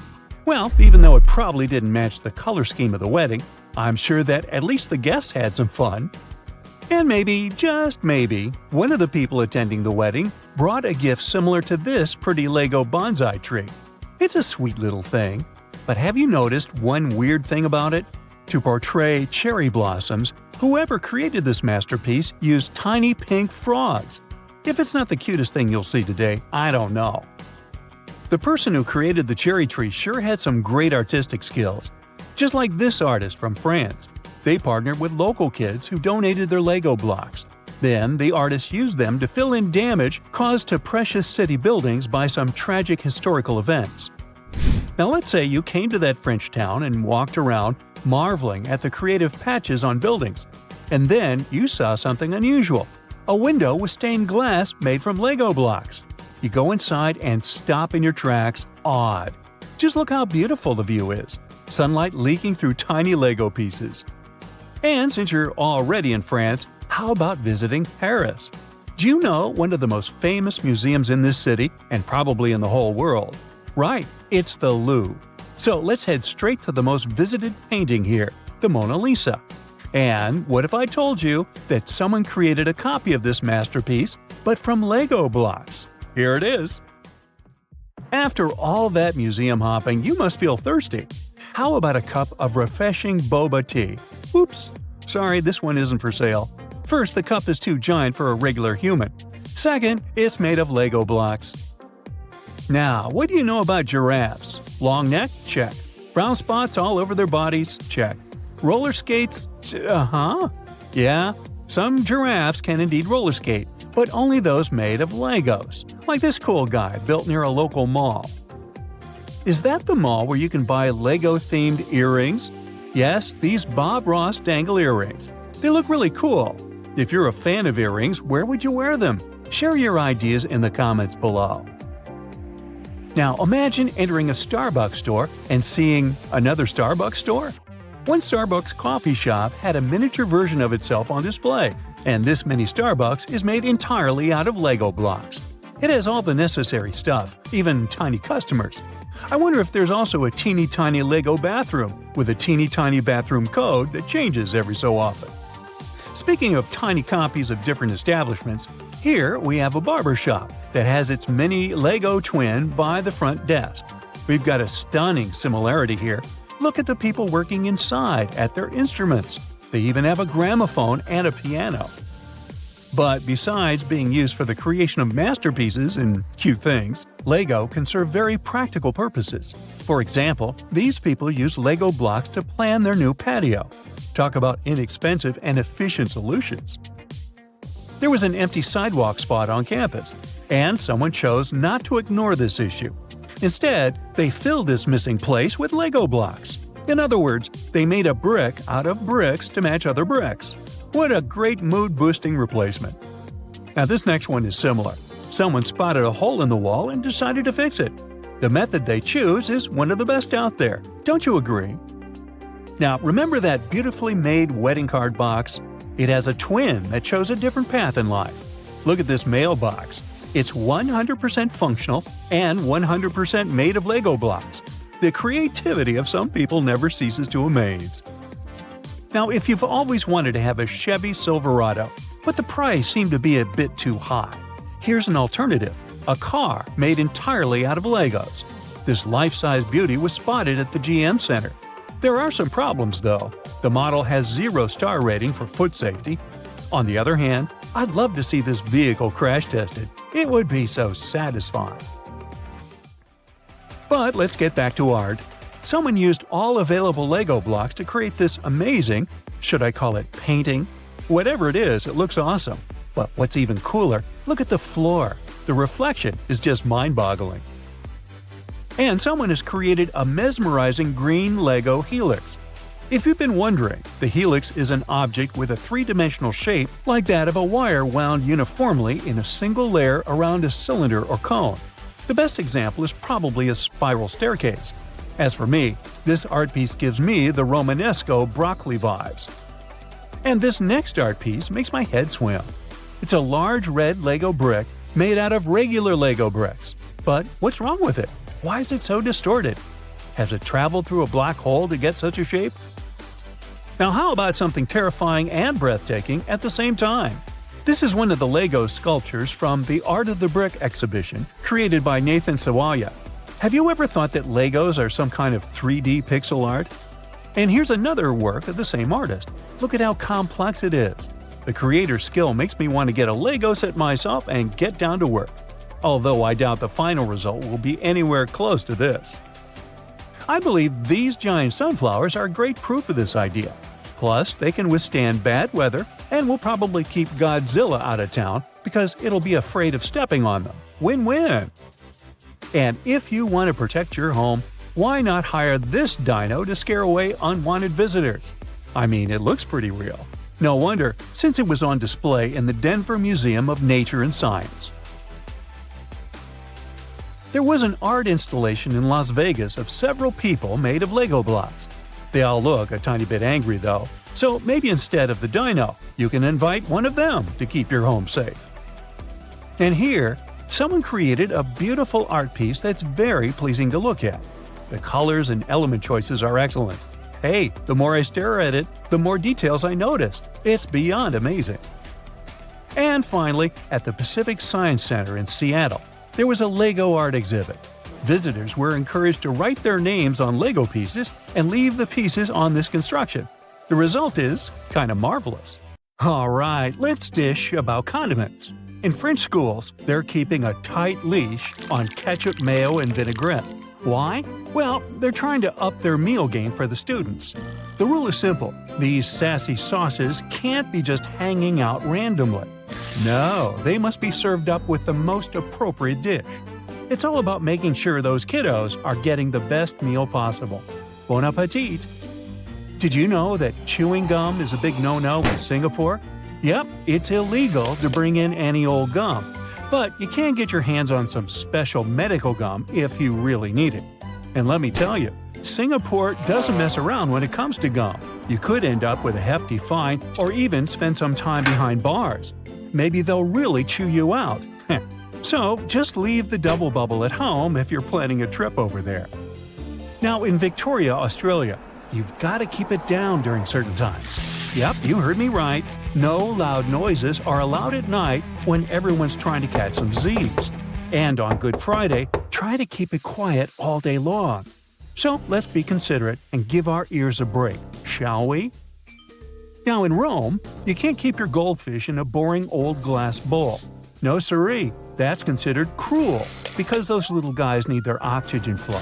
Well, even though it probably didn't match the color scheme of the wedding, I'm sure that at least the guests had some fun. And maybe, just maybe, one of the people attending the wedding brought a gift similar to this pretty Lego bonsai tree. It's a sweet little thing. But have you noticed one weird thing about it? To portray cherry blossoms, whoever created this masterpiece used tiny pink frogs. If it's not the cutest thing you'll see today, I don't know. The person who created the cherry tree sure had some great artistic skills. Just like this artist from France. They partnered with local kids who donated their Lego blocks. Then, the artist used them to fill in damage caused to precious city buildings by some tragic historical events. Now let's say you came to that French town and walked around, marveling at the creative patches on buildings. And then you saw something unusual. A window with stained glass made from Lego blocks. You go inside and stop in your tracks, odd. Just look how beautiful the view is. Sunlight leaking through tiny Lego pieces. And since you're already in France, how about visiting Paris? Do you know one of the most famous museums in this city, and probably in the whole world? Right, it's the Louvre. So let's head straight to the most visited painting here, the Mona Lisa. And what if I told you that someone created a copy of this masterpiece, but from Lego blocks? Here it is. After all that museum hopping, you must feel thirsty. How about a cup of refreshing boba tea? Oops, sorry, this one isn't for sale. First, the cup is too giant for a regular human. Second, it's made of Lego blocks. Now, what do you know about giraffes? Long neck? Check. Brown spots all over their bodies? Check. Roller skates? Yeah, some giraffes can indeed roller skate, but only those made of Legos, like this cool guy built near a local mall. Is that the mall where you can buy Lego-themed earrings? Yes, these Bob Ross dangle earrings. They look really cool. If you're a fan of earrings, where would you wear them? Share your ideas in the comments below. Now imagine entering a Starbucks store and seeing another Starbucks store. One Starbucks coffee shop had a miniature version of itself on display, and this mini Starbucks is made entirely out of Lego blocks. It has all the necessary stuff, even tiny customers. I wonder if there's also a teeny tiny Lego bathroom with a teeny tiny bathroom code that changes every so often. Speaking of tiny copies of different establishments, here we have a barber shop that has its mini Lego twin by the front desk. We've got a stunning similarity here. Look at the people working inside at their instruments. They even have a gramophone and a piano. But besides being used for the creation of masterpieces and cute things, Lego can serve very practical purposes. For example, these people use Lego blocks to plan their new patio. Talk about inexpensive and efficient solutions. There was an empty sidewalk spot on campus, and someone chose not to ignore this issue. Instead, they filled this missing place with Lego blocks. In other words, they made a brick out of bricks to match other bricks. What a great mood-boosting replacement. Now this next one is similar. Someone spotted a hole in the wall and decided to fix it. The method they choose is one of the best out there. Don't you agree? Now remember that beautifully made wedding card box? It has a twin that chose a different path in life. Look at this mailbox. It's 100% functional and 100% made of Lego blocks. The creativity of some people never ceases to amaze. Now, if you've always wanted to have a Chevy Silverado, but the price seemed to be a bit too high, here's an alternative: a car made entirely out of Legos. This life-size beauty was spotted at the GM Center. There are some problems, though. The model has 0-star rating for foot safety. On the other hand, I'd love to see this vehicle crash tested. It would be so satisfying. But let's get back to art. Someone used all available Lego blocks to create this amazing, should I call it painting? Whatever it is, it looks awesome. But what's even cooler, look at the floor. The reflection is just mind-boggling. And someone has created a mesmerizing green Lego helix. If you've been wondering, the helix is an object with a three-dimensional shape like that of a wire wound uniformly in a single layer around a cylinder or cone. The best example is probably a spiral staircase. As for me, this art piece gives me the Romanesco broccoli vibes. And this next art piece makes my head swim. It's a large red Lego brick made out of regular Lego bricks. But what's wrong with it? Why is it so distorted? Has it traveled through a black hole to get such a shape? Now how about something terrifying and breathtaking at the same time? This is one of the Lego sculptures from the Art of the Brick exhibition, created by Nathan Sawaya. Have you ever thought that Legos are some kind of 3D pixel art? And here's another work of the same artist. Look at how complex it is. The creator's skill makes me want to get a Lego set myself and get down to work. Although I doubt the final result will be anywhere close to this. I believe these giant sunflowers are great proof of this idea. Plus, they can withstand bad weather and will probably keep Godzilla out of town because it'll be afraid of stepping on them. Win-win! And if you want to protect your home, why not hire this dino to scare away unwanted visitors? I mean, it looks pretty real. No wonder, since it was on display in the Denver Museum of Nature and Science. There was an art installation in Las Vegas of several people made of Lego blocks. They all look a tiny bit angry though, so maybe instead of the dino, you can invite one of them to keep your home safe. And here, someone created a beautiful art piece that's very pleasing to look at. The colors and element choices are excellent. Hey, the more I stare at it, the more details I noticed. It's beyond amazing. And finally, at the Pacific Science Center in Seattle, there was a Lego art exhibit. Visitors were encouraged to write their names on Lego pieces and leave the pieces on this construction. The result is kind of marvelous. Alright, let's dish about condiments. In French schools, they're keeping a tight leash on ketchup, mayo, and vinaigrette. Why? Well, they're trying to up their meal game for the students. The rule is simple. These sassy sauces can't be just hanging out randomly. No, they must be served up with the most appropriate dish. It's all about making sure those kiddos are getting the best meal possible. Bon appetit! Did you know that chewing gum is a big no-no in Singapore? Yep, it's illegal to bring in any old gum. But you can get your hands on some special medical gum if you really need it. And let me tell you, Singapore doesn't mess around when it comes to gum. You could end up with a hefty fine or even spend some time behind bars. Maybe they'll really chew you out. So just leave the double bubble at home if you're planning a trip over there. Now in Victoria, Australia, you've got to keep it down during certain times. Yep, you heard me right. No loud noises are allowed at night when everyone's trying to catch some Z's. And on Good Friday, try to keep it quiet all day long. So let's be considerate and give our ears a break, shall we? Now in Rome, you can't keep your goldfish in a boring old glass bowl. No siree, that's considered cruel because those little guys need their oxygen flow.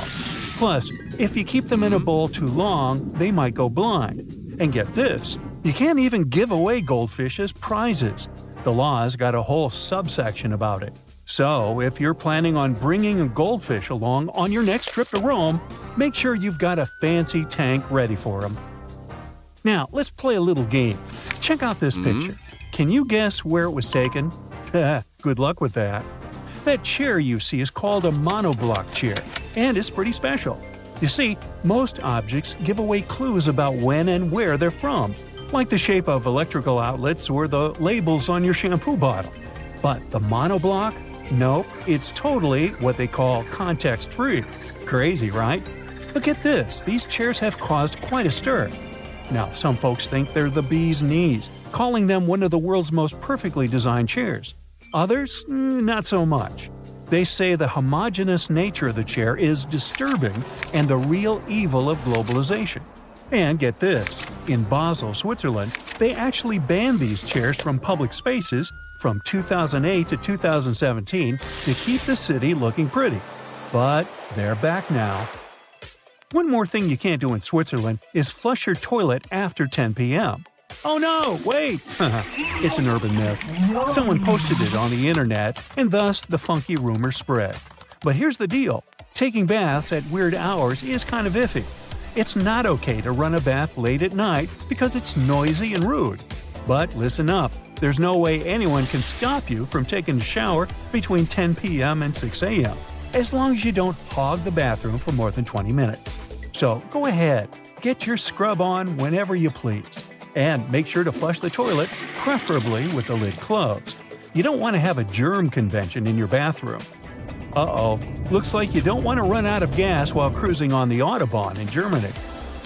Plus, if you keep them in a bowl too long, they might go blind. And get this, you can't even give away goldfish as prizes. The law's got a whole subsection about it. So, if you're planning on bringing a goldfish along on your next trip to Rome, make sure you've got a fancy tank ready for them. Now, let's play a little game. Check out this picture. Can you guess where it was taken? Good luck with that. That chair you see is called a monoblock chair, and it's pretty special. You see, most objects give away clues about when and where they're from, like the shape of electrical outlets or the labels on your shampoo bottle. But the monoblock? Nope, it's totally what they call context-free. Crazy, right? But get this, these chairs have caused quite a stir. Now, some folks think they're the bee's knees, calling them one of the world's most perfectly designed chairs. Others, not so much. They say the homogeneous nature of the chair is disturbing and the real evil of globalization. And get this, in Basel, Switzerland, they actually banned these chairs from public spaces from 2008 to 2017 to keep the city looking pretty. But they're back now. One more thing you can't do in Switzerland is flush your toilet after 10 p.m. Oh no, wait! It's an urban myth. Someone posted it on the internet, and thus the funky rumor spread. But here's the deal. Taking baths at weird hours is kind of iffy. It's not okay to run a bath late at night because it's noisy and rude. But listen up, there's no way anyone can stop you from taking a shower between 10 p.m. and 6 a.m. as long as you don't hog the bathroom for more than 20 minutes. So go ahead, get your scrub on whenever you please. And make sure to flush the toilet, preferably with the lid closed. You don't want to have a germ convention in your bathroom. Uh-oh, looks like you don't want to run out of gas while cruising on the Autobahn in Germany.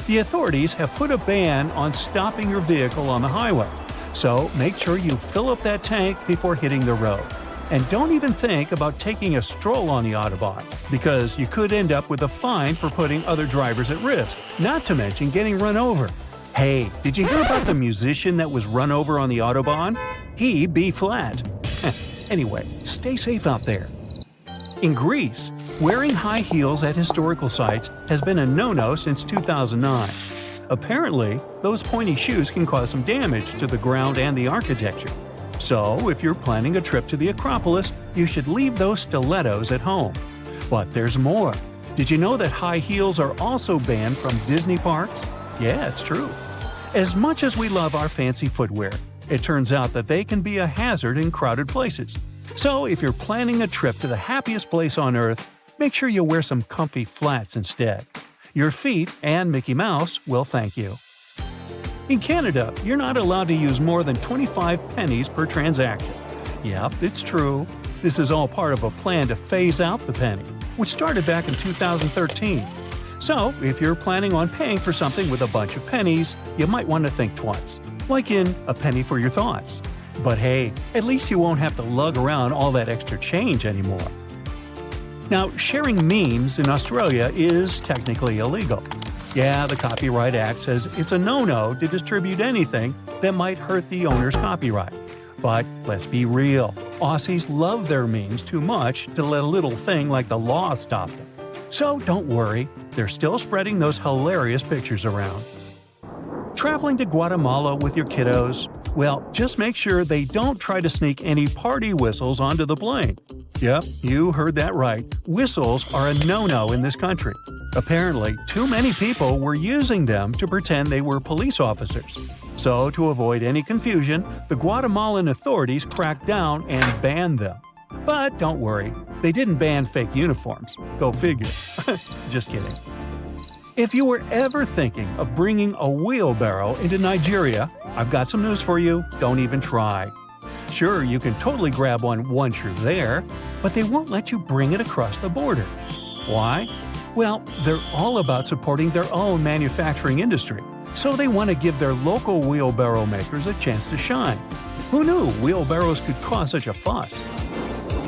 The authorities have put a ban on stopping your vehicle on the highway, so make sure you fill up that tank before hitting the road. And don't even think about taking a stroll on the Autobahn, because you could end up with a fine for putting other drivers at risk, not to mention getting run over. Hey, did you hear about the musician that was run over on the Autobahn? He B-flat. Anyway, stay safe out there. In Greece, wearing high heels at historical sites has been a no-no since 2009. Apparently, those pointy shoes can cause some damage to the ground and the architecture. So, if you're planning a trip to the Acropolis, you should leave those stilettos at home. But there's more. Did you know that high heels are also banned from Disney parks? Yeah, it's true. As much as we love our fancy footwear, it turns out that they can be a hazard in crowded places. So if you're planning a trip to the happiest place on earth, make sure you wear some comfy flats instead. Your feet and Mickey Mouse will thank you. In Canada, you're not allowed to use more than 25 pennies per transaction. Yep, it's true. This is all part of a plan to phase out the penny, which started back in 2013. So, if you're planning on paying for something with a bunch of pennies, you might want to think twice, like in a penny for your thoughts. But hey, at least you won't have to lug around all that extra change anymore. Now, sharing memes in Australia is technically illegal. Yeah, the Copyright Act says it's a no-no to distribute anything that might hurt the owner's copyright. But let's be real, Aussies love their memes too much to let a little thing like the law stop them. So don't worry, they're still spreading those hilarious pictures around. Traveling to Guatemala with your kiddos? Well, just make sure they don't try to sneak any party whistles onto the plane. Yep, you heard that right. Whistles are a no-no in this country. Apparently, too many people were using them to pretend they were police officers. So, to avoid any confusion, the Guatemalan authorities cracked down and banned them. But don't worry, they didn't ban fake uniforms. Go figure. Just kidding. If you were ever thinking of bringing a wheelbarrow into Nigeria, I've got some news for you. Don't even try. Sure, you can totally grab one once you're there, but they won't let you bring it across the border. Why? Well, they're all about supporting their own manufacturing industry, so they want to give their local wheelbarrow makers a chance to shine. Who knew wheelbarrows could cause such a fuss?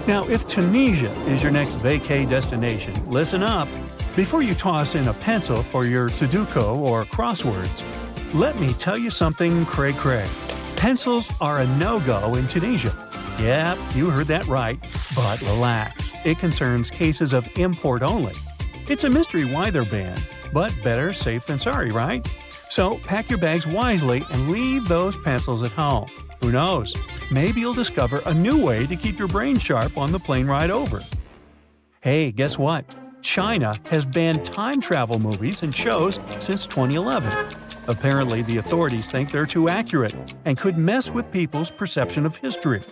Now, if Tunisia is your next vacay destination, listen up. Before you toss in a pencil for your Sudoku or crosswords, let me tell you something cray-cray. Pencils are a no-go in Tunisia. Yep, you heard that right. But relax, it concerns cases of import only. It's a mystery why they're banned, but better safe than sorry, right? So pack your bags wisely and leave those pencils at home. Who knows? Maybe you'll discover a new way to keep your brain sharp on the plane ride over. Hey, guess what? China has banned time travel movies and shows since 2011. Apparently, the authorities think they're too accurate and could mess with people's perception of history.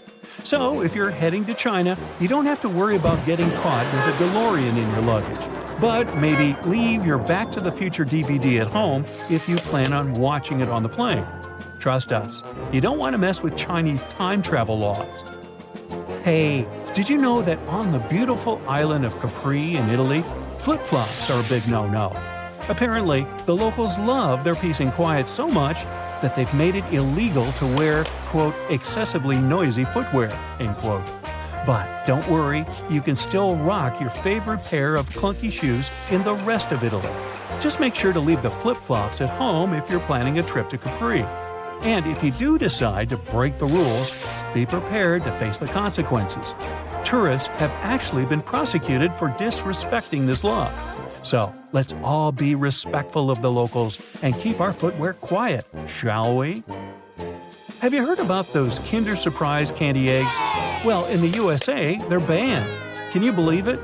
So, if you're heading to China, you don't have to worry about getting caught with a DeLorean in your luggage. But maybe leave your Back to the Future DVD at home if you plan on watching it on the plane. Trust us, you don't want to mess with Chinese time travel laws. Hey, did you know that on the beautiful island of Capri in Italy, flip-flops are a big no-no? Apparently, the locals love their peace and quiet so much that they've made it illegal to wear, quote, excessively noisy footwear, end quote. But don't worry, you can still rock your favorite pair of clunky shoes in the rest of Italy. Just make sure to leave the flip-flops at home if you're planning a trip to Capri. And if you do decide to break the rules, be prepared to face the consequences. Tourists have actually been prosecuted for disrespecting this law. So, let's all be respectful of the locals and keep our footwear quiet, shall we? Have you heard about those Kinder Surprise candy eggs? Well, in the USA, they're banned. Can you believe it?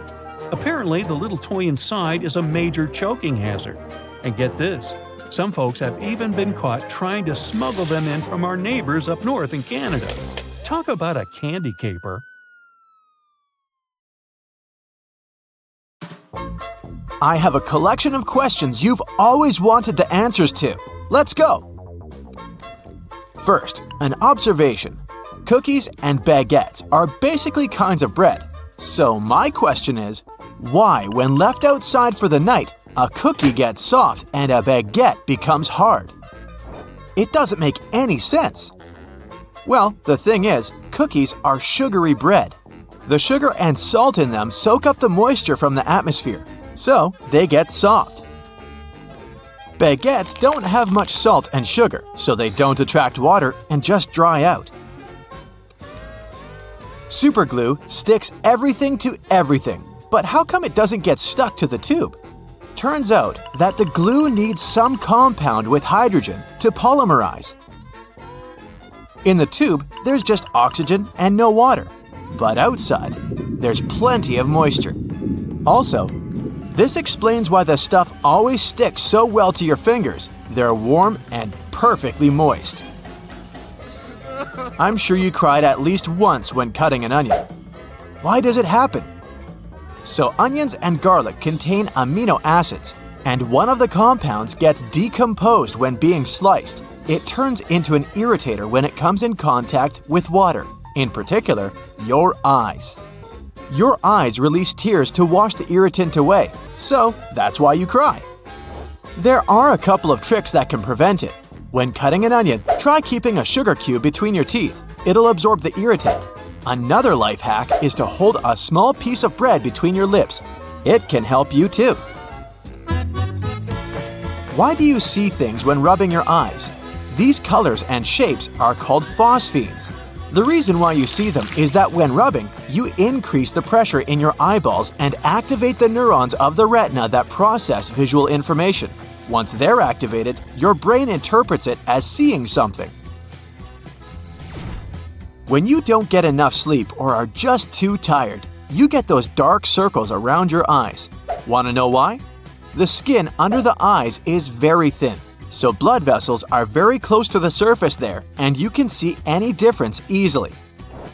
Apparently, the little toy inside is a major choking hazard. And get this, some folks have even been caught trying to smuggle them in from our neighbors up north in Canada. Talk about a candy caper. I have a collection of questions you've always wanted the answers to. Let's go! First, an observation. Cookies and baguettes are basically kinds of bread. So my question is, why, when left outside for the night, a cookie gets soft and a baguette becomes hard? It doesn't make any sense. Well, the thing is, cookies are sugary bread. The sugar and salt in them soak up the moisture from the atmosphere, so they get soft. Baguettes don't have much salt and sugar, so they don't attract water and just dry out. Superglue sticks everything to everything, but how come it doesn't get stuck to the tube? Turns out that the glue needs some compound with hydrogen to polymerize. In the tube, there's just oxygen and no water, but outside, there's plenty of moisture. Also, this explains why the stuff always sticks so well to your fingers. They're warm and perfectly moist. I'm sure you cried at least once when cutting an onion. Why does it happen? So onions and garlic contain amino acids, and one of the compounds gets decomposed when being sliced. It turns into an irritator when it comes in contact with water, in particular, your eyes. Your eyes release tears to wash the irritant away, so that's why you cry. There are a couple of tricks that can prevent it. When cutting an onion, try keeping a sugar cube between your teeth. It'll absorb the irritant. Another life hack is to hold a small piece of bread between your lips. It can help you too. Why do you see things when rubbing your eyes? These colors and shapes are called phosphenes. The reason why you see them is that when rubbing, you increase the pressure in your eyeballs and activate the neurons of the retina that process visual information. Once they're activated, your brain interprets it as seeing something. When you don't get enough sleep or are just too tired, you get those dark circles around your eyes. Want to know why? The skin under the eyes is very thin, so blood vessels are very close to the surface there, and you can see any difference easily.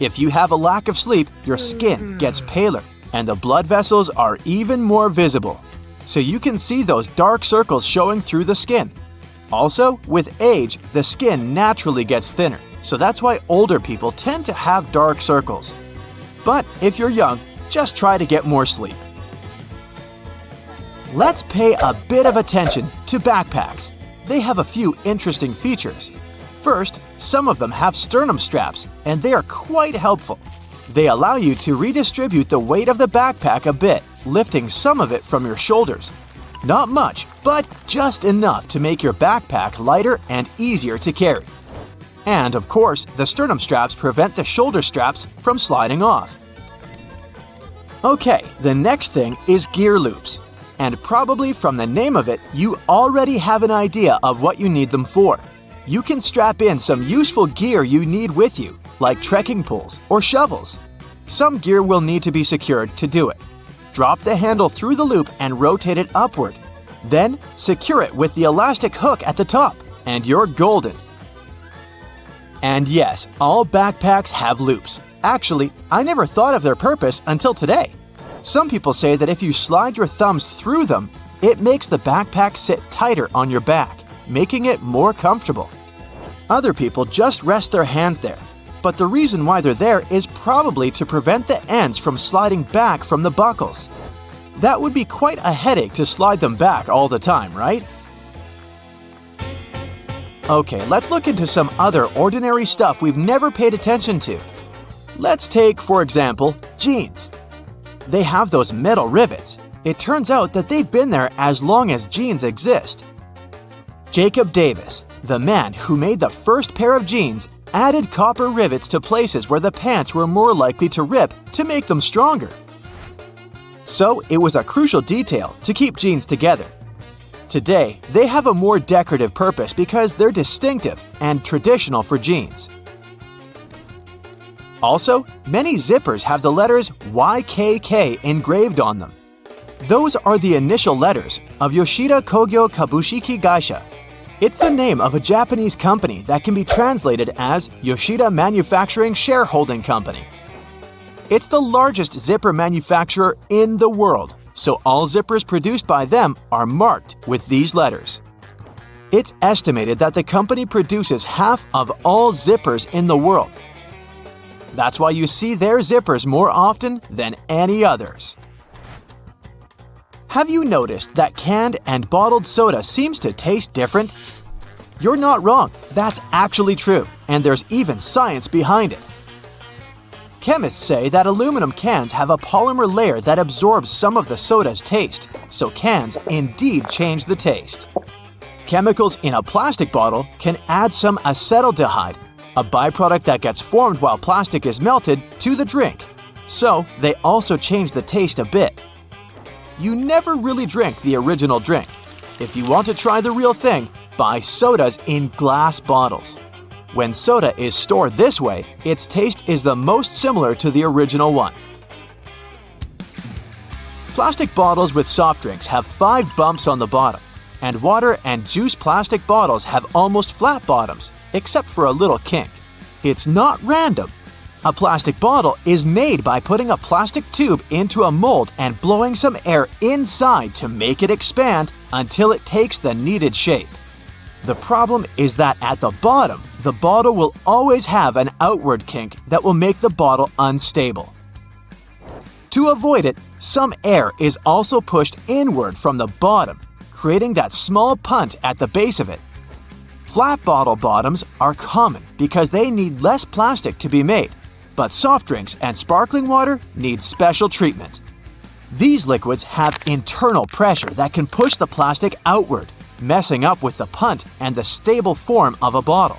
If you have a lack of sleep, your skin gets paler, and the blood vessels are even more visible. So you can see those dark circles showing through the skin. Also, with age, the skin naturally gets thinner, so that's why older people tend to have dark circles. But if you're young, just try to get more sleep. Let's pay a bit of attention to backpacks. They have a few interesting features. First, some of them have sternum straps, and they are quite helpful. They allow you to redistribute the weight of the backpack a bit, lifting some of it from your shoulders. Not much, but just enough to make your backpack lighter and easier to carry. And of course, the sternum straps prevent the shoulder straps from sliding off. Okay, the next thing is gear loops. And probably from the name of it, you already have an idea of what you need them for. You can strap in some useful gear you need with you, like trekking poles or shovels. Some gear will need to be secured to do it. Drop the handle through the loop and rotate it upward. Then, secure it with the elastic hook at the top, and you're golden. And yes, all backpacks have loops. Actually, I never thought of their purpose until today. Some people say that if you slide your thumbs through them, it makes the backpack sit tighter on your back, making it more comfortable. Other people just rest their hands there, but the reason why they're there is probably to prevent the ends from sliding back from the buckles. That would be quite a headache to slide them back all the time, right? Okay, let's look into some other ordinary stuff we've never paid attention to. Let's take, for example, jeans. They have those metal rivets. It turns out that they've been there as long as jeans exist. Jacob Davis, the man who made the first pair of jeans, added copper rivets to places where the pants were more likely to rip to make them stronger. So it was a crucial detail to keep jeans together. Today, they have a more decorative purpose because they're distinctive and traditional for jeans. Also, many zippers have the letters YKK engraved on them. Those are the initial letters of Yoshida Kogyo Kabushiki Gaisha. It's the name of a Japanese company that can be translated as Yoshida Manufacturing Shareholding Company. It's the largest zipper manufacturer in the world, so all zippers produced by them are marked with these letters. It's estimated that the company produces half of all zippers in the world. That's why you see their zippers more often than any others. Have you noticed that canned and bottled soda seems to taste different? You're not wrong, that's actually true, and there's even science behind it. Chemists say that aluminum cans have a polymer layer that absorbs some of the soda's taste, so cans indeed change the taste. Chemicals in a plastic bottle can add some acetaldehyde, a byproduct that gets formed while plastic is melted, to the drink. So, they also change the taste a bit. You never really drink the original drink. If you want to try the real thing, buy sodas in glass bottles. When soda is stored this way, its taste is the most similar to the original one. Plastic bottles with soft drinks have 5 bumps on the bottom, and water and juice plastic bottles have almost flat bottoms, except for a little kink. It's not random. A plastic bottle is made by putting a plastic tube into a mold and blowing some air inside to make it expand until it takes the needed shape. The problem is that at the bottom, the bottle will always have an outward kink that will make the bottle unstable. To avoid it, some air is also pushed inward from the bottom, creating that small punt at the base of it. Flat bottle bottoms are common because they need less plastic to be made, but soft drinks and sparkling water need special treatment. These liquids have internal pressure that can push the plastic outward, messing up with the punt and the stable form of a bottle.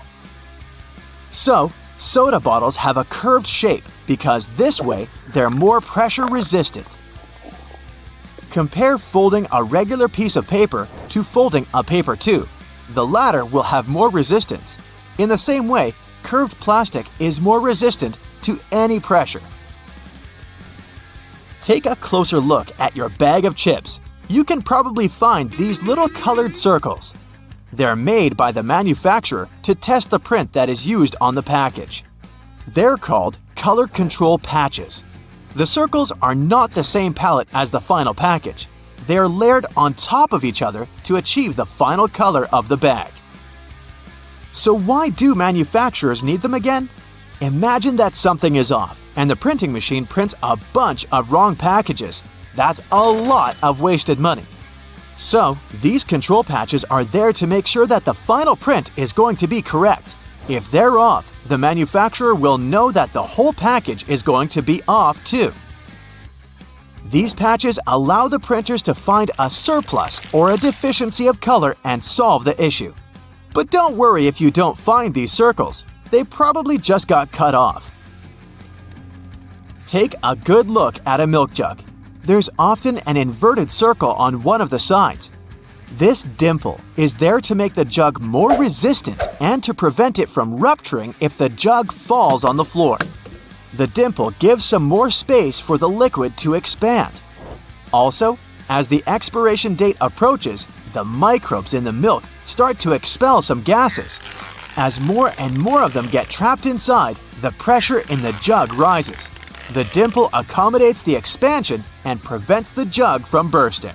So, soda bottles have a curved shape because this way they're more pressure resistant. Compare folding a regular piece of paper to folding a paper tube. The latter will have more resistance. In the same way, curved plastic is more resistant to any pressure. Take a closer look at your bag of chips. You can probably find these little colored circles. They're made by the manufacturer to test the print that is used on the package. They're called color control patches. The circles are not the same palette as the final package. They're layered on top of each other to achieve the final color of the bag. So why do manufacturers need them again? Imagine that something is off and the printing machine prints a bunch of wrong packages. That's a lot of wasted money. So, these control patches are there to make sure that the final print is going to be correct. If they're off, the manufacturer will know that the whole package is going to be off too. These patches allow the printers to find a surplus or a deficiency of color and solve the issue. But don't worry if you don't find these circles. They probably just got cut off. Take a good look at a milk jug. There's often an inverted circle on one of the sides. This dimple is there to make the jug more resistant and to prevent it from rupturing if the jug falls on the floor. The dimple gives some more space for the liquid to expand. Also, as the expiration date approaches, the microbes in the milk start to expel some gases. As more and more of them get trapped inside, the pressure in the jug rises. The dimple accommodates the expansion and prevents the jug from bursting.